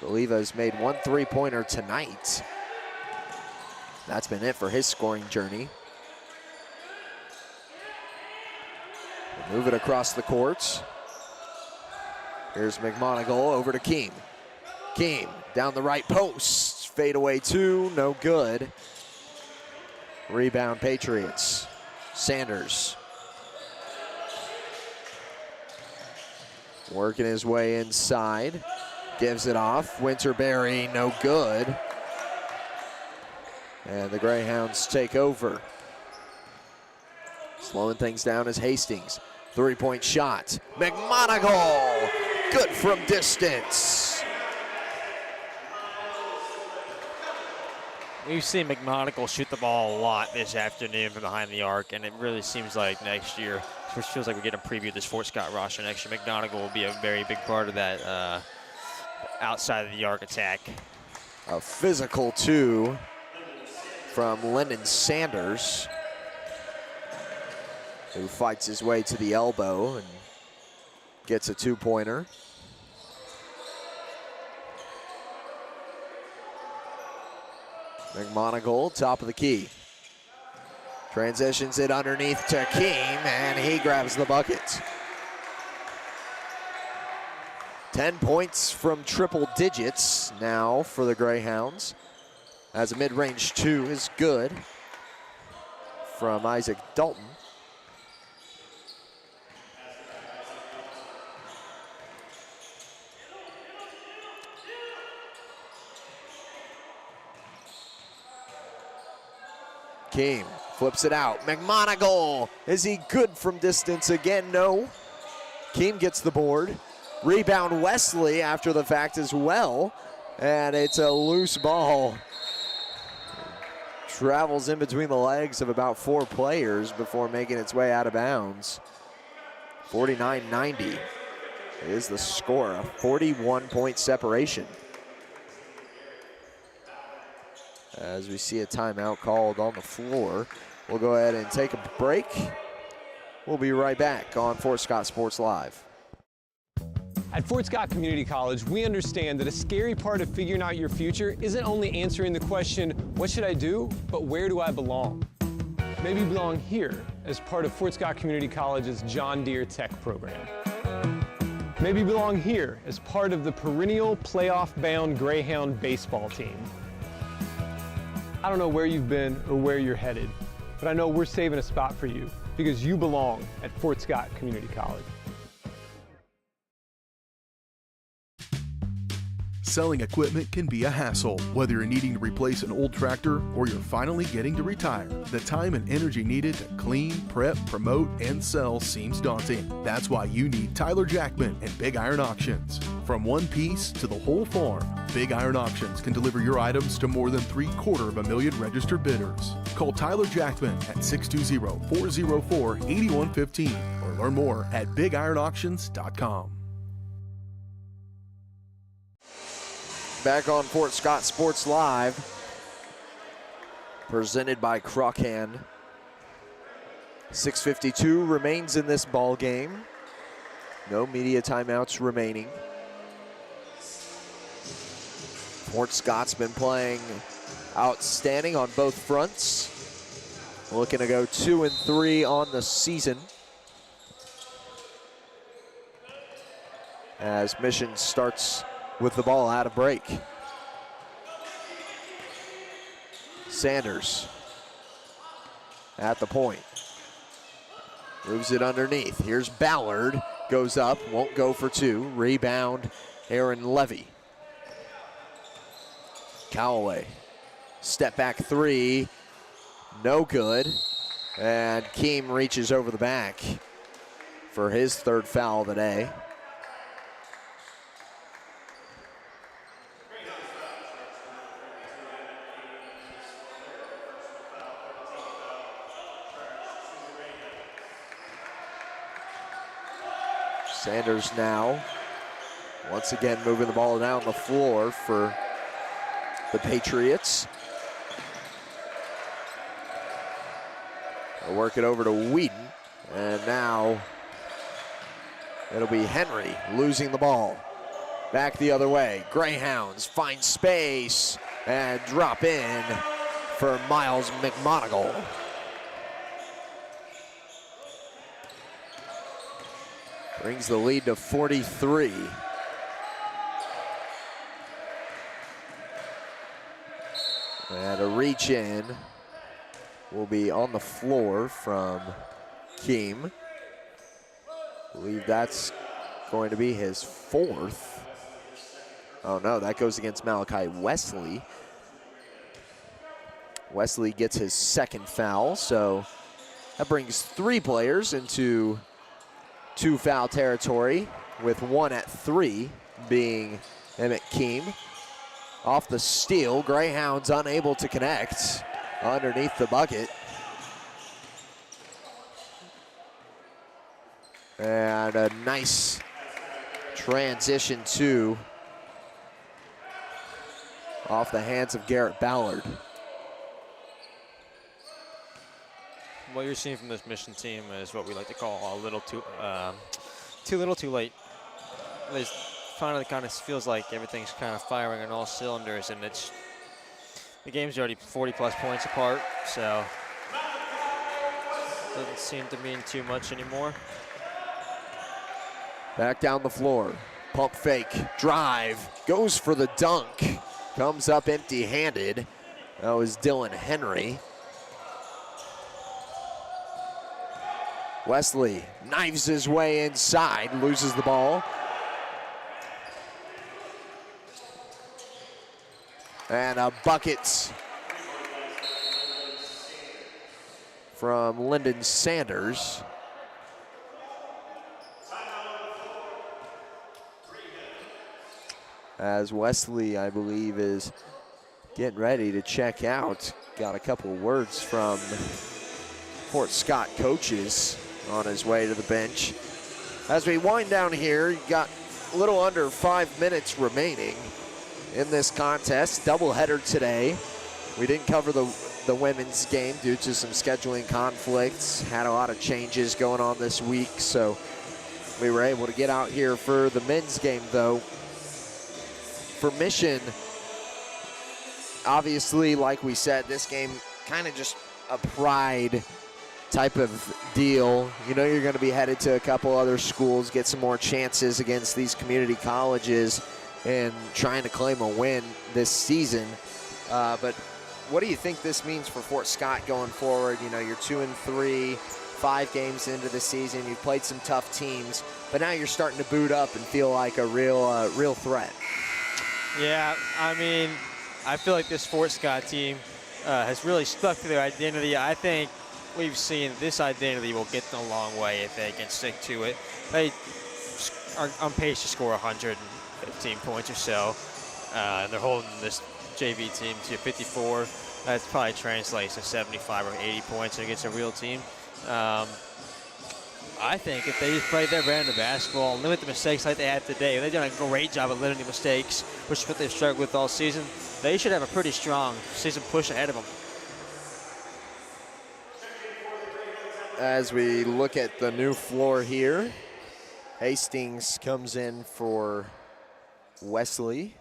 Voliva has made one three-pointer tonight. That's been it for his scoring journey. Move it across the courts. Here's McMonigal over to Keem. Keem down the right post. Fade away two, no good. Rebound Patriots. Sanders. Working his way inside. Gives it off. Winterberry, no good. And the Greyhounds take over. Slowing things down is Hastings. Three-point shot. McMonigal, good from distance. We've seen McMonigal shoot the ball a lot this afternoon from behind the arc, and it really seems like next year, which feels like we're getting a preview of this Fort Scott roster next year, McMonigal will be a very big part of that outside of the arc attack. A physical two from Lyndon Sanders, who fights his way to the elbow and gets a two-pointer. McMonigal, top of the key. Transitions it underneath to Keem, and he grabs the bucket. 10 points from triple digits now for the Greyhounds, as a mid-range two is good from Isaac Dalton. Keem flips it out. McMonigal, is he good from distance again? No. Keem gets the board. Rebound Wesley after the fact as well. And it's a loose ball. Travels in between the legs of about four players before making its way out of bounds. 49-90 is the score, a 41-point separation. As we see a timeout called on the floor, we'll go ahead and take a break. We'll be right back on Fort Scott Sports Live. At Fort Scott Community College, we understand that a scary part of figuring out your future isn't only answering the question, what should I do, but where do I belong? Maybe you belong here as part of Fort Scott Community College's John Deere Tech program. Maybe you belong here as part of the perennial playoff-bound Greyhound baseball team. I don't know where you've been or where you're headed, but I know we're saving a spot for you because you belong at Fort Scott Community College. Selling equipment can be a hassle, whether you're needing to replace an old tractor or you're finally getting to retire. The time and energy needed to clean, prep, promote, and sell seems daunting. That's why you need Tyler Jackman and Big Iron Auctions. From one piece to the whole farm, Big Iron Auctions can deliver your items to more than 750,000 registered bidders. Call Tyler Jackman at 620-404-8115 or learn more at BigIronAuctions.com. back on Fort Scott Sports Live, presented by Crochan. 6:52 remains in this ball game. No media timeouts remaining. Fort Scott's been playing outstanding on both fronts. Looking to go 2-3 on the season, as Mission starts with the ball out of break. Sanders at the point. Moves it underneath. Here's Ballard. Goes up, won't go for two. Rebound, Aaron Levy. Callaway. Step back three. No good. And Keem reaches over the back for his third foul of the day. Sanders now, once again moving the ball down the floor for the Patriots. They'll work it over to Whedon, and now it'll be Henry losing the ball. Back the other way, Greyhounds find space and drop in for Miles McMonigal. Brings the lead to 43. And a reach in will be on the floor from Keem. I believe that's going to be his fourth. Oh no, that goes against Malachi Wesley. Wesley gets his second foul, so that brings three players into two foul territory, with one at three being Emmett Keem. Off the steal, Greyhounds unable to connect underneath the bucket. And a nice transition two off the hands of Garrett Ballard. What you're seeing from this Mission team is what we like to call a little too little too late. It finally kind of feels like everything's kind of firing on all cylinders, and the game's already 40+ points apart, so doesn't seem to mean too much anymore. Back down the floor, pump fake, drive, goes for the dunk, comes up empty-handed. That was Dylan Henry. Wesley knives his way inside, loses the ball. And a bucket from Lyndon Sanders. As Wesley, I believe, is getting ready to check out. Got a couple words from Fort Scott coaches on his way to the bench. As we wind down here, you got a little under 5 minutes remaining in this contest. Doubleheader today. We didn't cover the women's game due to some scheduling conflicts. Had a lot of changes going on this week, so we were able to get out here for the men's game, though. For Mission, obviously, like we said, this game kind of just a pride type of deal. You know you're going to be headed to a couple other schools, get some more chances against these community colleges and trying to claim a win this season. But what do you think this means for Fort Scott going forward? You know, you're 2-3, 5 games into the season. You've played some tough teams, but now you're starting to boot up and feel like a real threat. Yeah, I mean, I feel like this Fort Scott team has really stuck to their identity. I think we've seen this identity will get them a long way if they can stick to it. They are on pace to score 115 points or so, and they're holding this JV team to 54. That probably translates to 75 or 80 points against a real team. I think if they just play their brand of basketball and limit the mistakes like they have today, they've done a great job of limiting mistakes, which is what they've struggled with all season. They should have a pretty strong season push ahead of them. As we look at the new floor here, Hastings comes in for Wesley.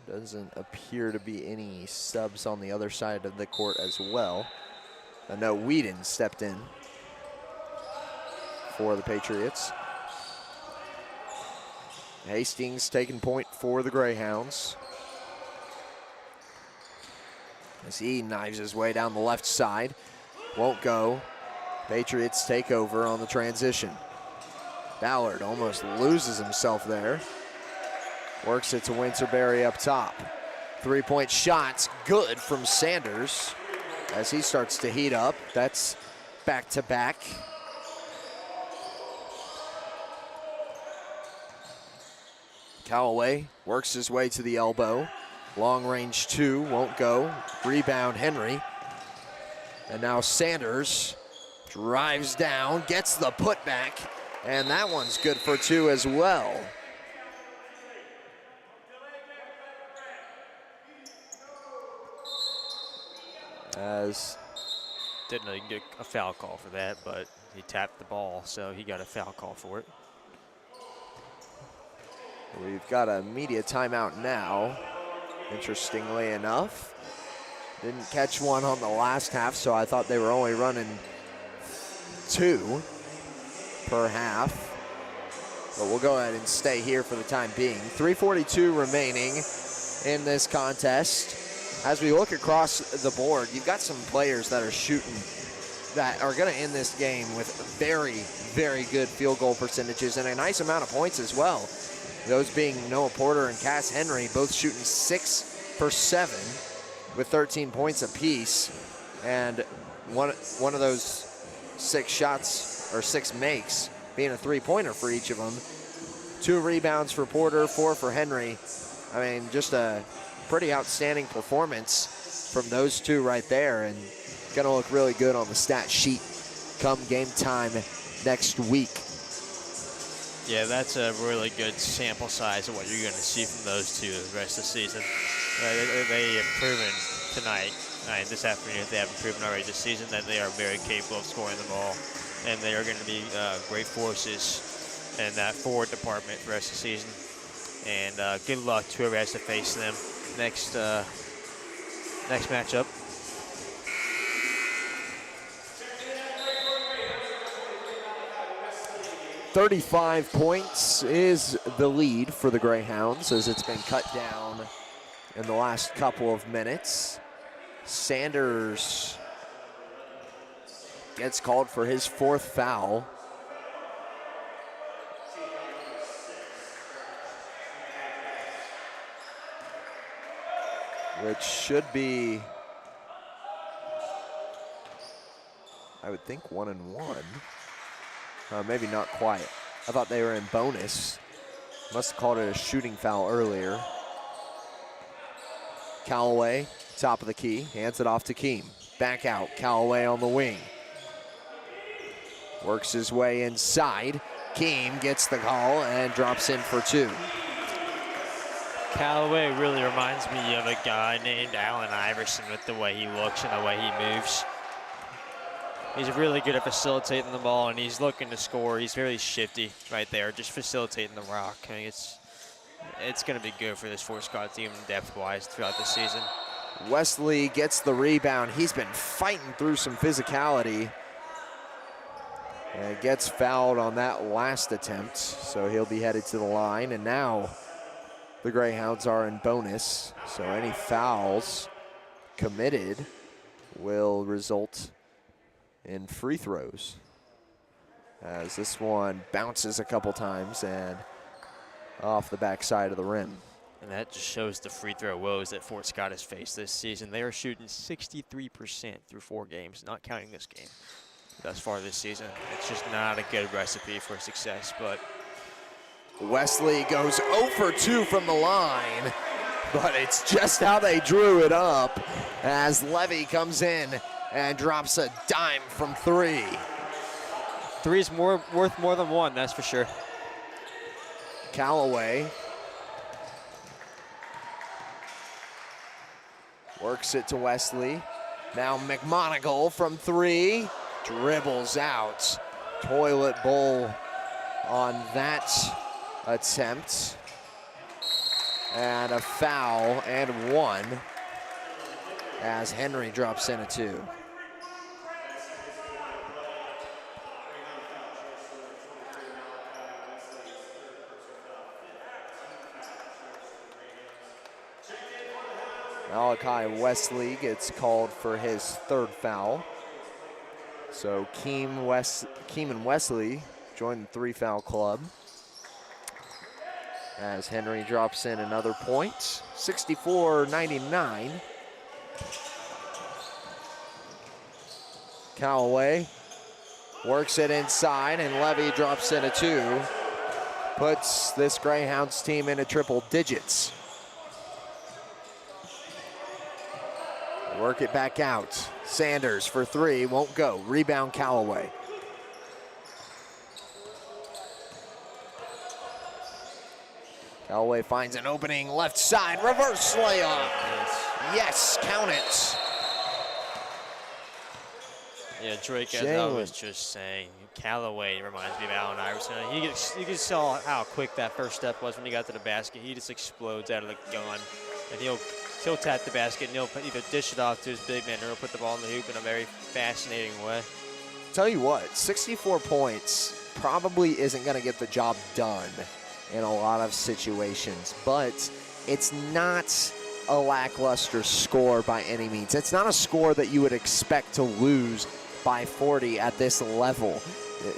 Doesn't appear to be any subs on the other side of the court as well. I know Whedon stepped in for the Patriots. Hastings taking point for the Greyhounds. As he knives his way down the left side. Won't go. Patriots take over on the transition. Ballard almost loses himself there. Works it to Winterberry up top. Three-point shots, good from Sanders as he starts to heat up. That's back-to-back. Callaway works his way to the elbow. Long range two, won't go. Rebound Henry. And now Sanders drives down, gets the putback, and that one's good for two as well. As Didn't know you could get a foul call for that, but he tapped the ball, so he got a foul call for it. we've got a media timeout now, interestingly enough. Didn't catch one on the last half, so I thought they were only running 2 per half. But we'll go ahead and stay here for the time being. 3:42 remaining in this contest. As we look across the board, you've got some players that are shooting that are going to end this game with very, very good field goal percentages and a nice amount of points as well. Those being Noah Porter and Cass Henry, both shooting 6 for 7 with 13 points apiece. And one of those 6 shots, or 6 makes, being a three-pointer for each of them. 2 rebounds for Porter, 4 for Henry. I mean, just a pretty outstanding performance from those two right there, and gonna look really good on the stat sheet come game time next week. Yeah, that's a really good sample size of what you're going to see from those two the rest of the season. They have proven tonight, this afternoon, they haven't proven already this season, that they are very capable of scoring the ball, and they are going to be great forces in that forward department for the rest of the season. And good luck to whoever has to face them next matchup. $35 points is the lead for the Greyhounds as it's been cut down in the last couple of minutes. Sanders gets called for his 4th foul. Which should be, I would think, 1 and 1. Maybe not quite. I thought they were in bonus. Must have called it a shooting foul earlier. Callaway, top of the key, hands it off to Keem. Back out, Callaway on the wing. Works his way inside. Keem gets the call and drops in for 2. Callaway really reminds me of a guy named Allen Iverson with the way he looks and the way he moves. He's really good at facilitating the ball, and he's looking to score. He's very shifty right there, just facilitating the rock. I mean, it's going to be good for this four-squad team depth-wise throughout the season. Wesley gets the rebound. He's been fighting through some physicality. And gets fouled on that last attempt, so he'll be headed to the line. And now the Greyhounds are in bonus, so any fouls committed will result in free throws. As this one bounces a couple times and off the backside of the rim. And that just shows the free throw woes that Fort Scott has faced this season. They are shooting 63% through 4 games, not counting this game, thus far this season. It's just not a good recipe for success, but Wesley goes 0 for 2 from the line, but it's just how they drew it up as Levy comes in and drops a dime from 3. three's worth more than one, that's for sure. Callaway works it to Wesley. Now McMonigal from three, dribbles out. Toilet bowl on that attempt. And a foul and one as Henry drops in a two. Malachi Wesley gets called for his third foul. So Keeman Wesley joined the three-foul club as Henry drops in another point. 64-99. Callaway works it inside, and Levy drops in a two. Puts this Greyhounds team into triple digits. Work it back out. Sanders for three, won't go. Rebound Callaway. Callaway finds an opening left side, reverse layup. Yes, count it. Yeah, Drake, as I was just saying, Callaway reminds me of Allen Iverson. You can tell how quick that first step was when he got to the basket. He just explodes out of the gun, and he'll tap the basket, and he'll either dish it off to his big man or he'll put the ball in the hoop in a very fascinating way. Tell you what, 64 points probably isn't going to get the job done in a lot of situations, but it's not a lackluster score by any means. It's not a score that you would expect to lose by 40 at this level.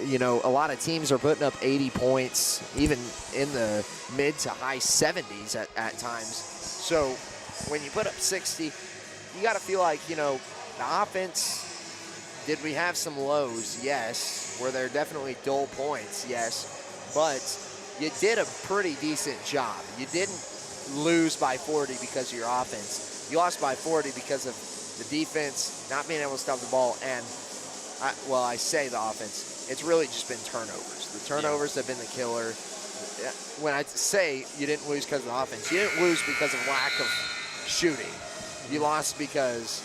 You know, a lot of teams are putting up 80 points, even in the mid to high 70s at times. So when you put up 60, you got to feel like, you know, the offense, did we have some lows? Yes. Were there definitely dull points? Yes. But you did a pretty decent job. You didn't lose by 40 because of your offense. You lost by 40 because of the defense not being able to stop the ball, and, I say the offense. It's really just been turnovers. The turnovers have been the killer. When I say you didn't lose because of the offense, you didn't lose because of lack of shooting. You lost because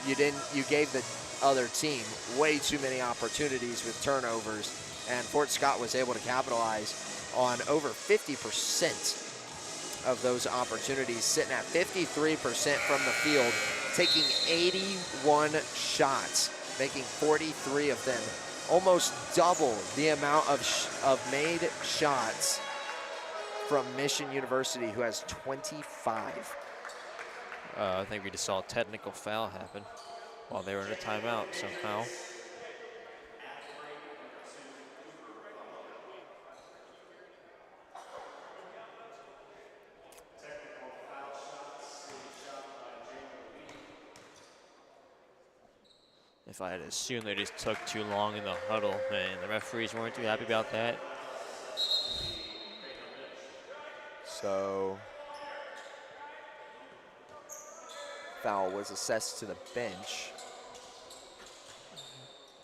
you gave the other team way too many opportunities with turnovers, and Fort Scott was able to capitalize on over 50% of those opportunities, sitting at 53% from the field, taking 81 shots, making 43 of them, almost double the amount of made shots from Mission University, who has 25. I think we just saw a technical foul happen while they were in a timeout somehow. If I had assumed they just took too long in the huddle, and the referees weren't too happy about that. So foul was assessed to the bench.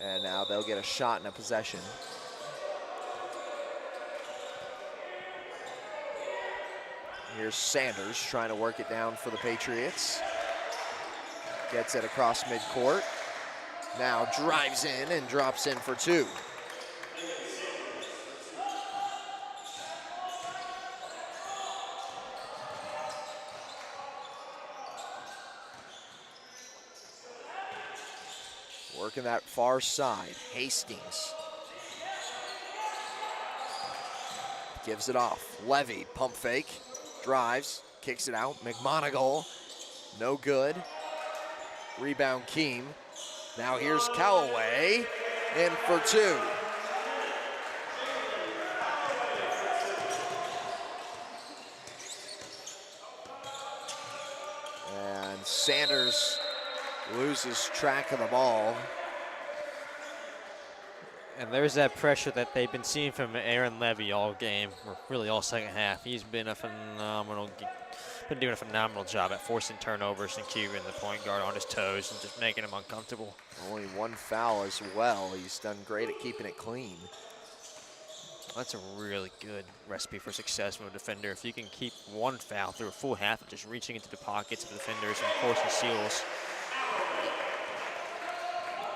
And now they'll get a shot and a possession. Here's Sanders trying to work it down for the Patriots. Gets it across midcourt. Now drives in and drops in for two. Working that far side, Hastings. Gives it off. Levy, pump fake, drives, kicks it out. McMonigal, no good. Rebound Keem. Now here's Callaway, in for two. And Sanders loses track of the ball. And there's that pressure that they've been seeing from Aaron Levy all game, or really all second half. He's been a phenomenal been doing a phenomenal job at forcing turnovers and keeping the point guard on his toes and just making him uncomfortable. Only one foul as well. He's done great at keeping it clean. That's a really good recipe for success from a defender. If you can keep one foul through a full half and just reaching into the pockets of the defenders and forcing steals,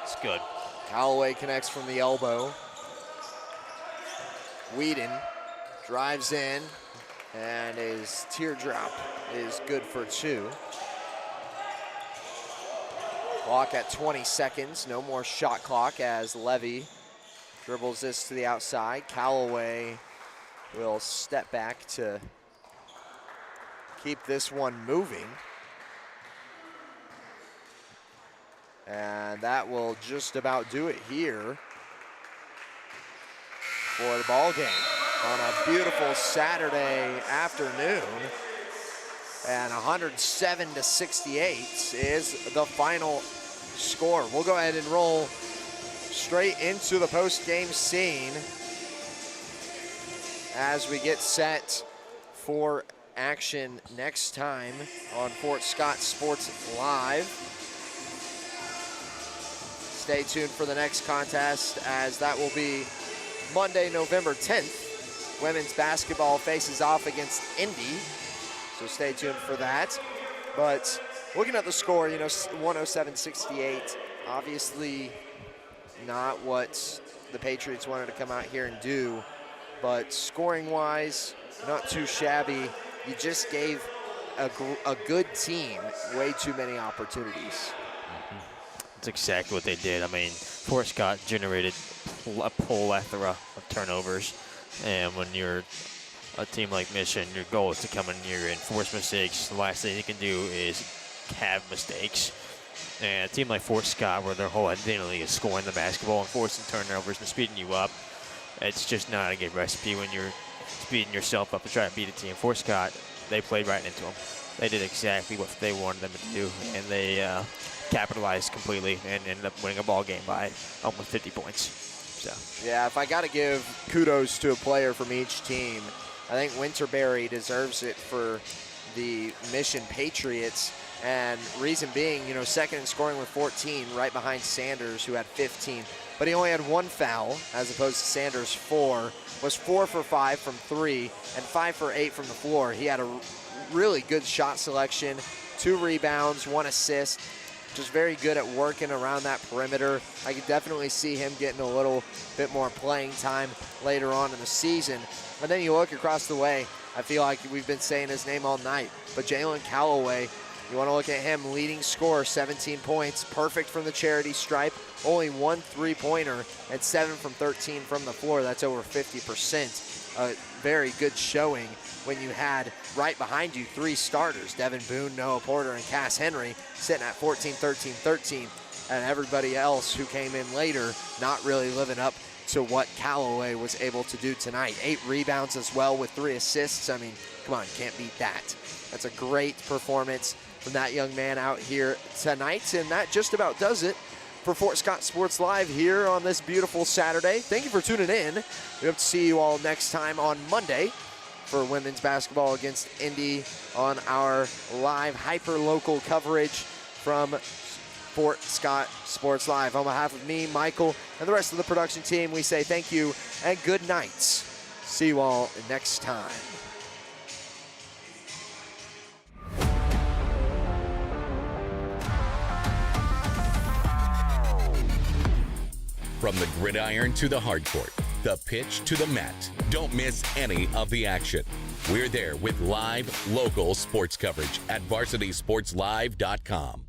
it's good. Callaway connects from the elbow. Whedon drives in, and his teardrop is good for 2. Clock at 20 seconds. No more shot clock as Levy dribbles this to the outside. Callaway will step back to keep this one moving. And that will just about do it here for the ball game on a beautiful Saturday afternoon. And 107-68 is the final score. We'll go ahead and roll straight into the post-game scene as we get set for action next time on Fort Scott Sports Live. Stay tuned for the next contest, as that will be Monday, November 10th. Women's basketball faces off against Indy, so stay tuned for that. But looking at the score, 107-68, obviously not what the Patriots wanted to come out here and do, but scoring-wise, not too shabby. You just gave a good team way too many opportunities. That's exactly what they did. I mean, Fort Scott generated a plethora of turnovers, and when you're a team like Mission, your goal is to come in here and force mistakes. The last thing you can do is have mistakes. And a team like Fort Scott, where their whole identity is scoring the basketball and forcing turnovers and speeding you up, it's just not a good recipe when you're speeding yourself up to try to beat a team. Fort Scott, they played right into them. They did exactly what they wanted them to do, and they capitalized completely and ended up winning a ball game by almost 50 points. So yeah, if I got to give kudos to a player from each team, I think Winterberry deserves it for the Mission Patriots. And reason being, second in scoring with 14, right behind Sanders, who had 15. But he only had one foul, as opposed to Sanders' 4. Was 4 for 5 from 3 and 5 for 8 from the floor. He had a really good shot selection, 2 rebounds, 1 assist. Just very good at working around that perimeter. I could definitely see him getting a little bit more playing time later on in the season. And then you look across the way, I feel like we've been saying his name all night, but Jalen Callaway, you want to look at him, leading scorer, 17 points, perfect from the charity stripe, only 1 3-pointer, and 7 from 13 from the floor. That's over 50%. A very good showing when you had right behind you 3 starters, Devin Boone, Noah Porter, and Cass Henry, sitting at 14, 13, 13, and everybody else who came in later not really living up to what Callaway was able to do tonight. 8 rebounds as well with 3 assists. I mean, come on, can't beat that. That's a great performance from that young man out here tonight, and that just about does it for Fort Scott Sports Live here on this beautiful Saturday. Thank you for tuning in. We hope to see you all next time on Monday for women's basketball against Indy on our live hyper-local coverage from Fort Scott Sports Live. On behalf of me, Michael, and the rest of the production team, we say thank you and good night. See you all next time. From the gridiron to the hardcourt, the pitch to the mat, don't miss any of the action. We're there with live, local sports coverage at VarsitySportsLive.com.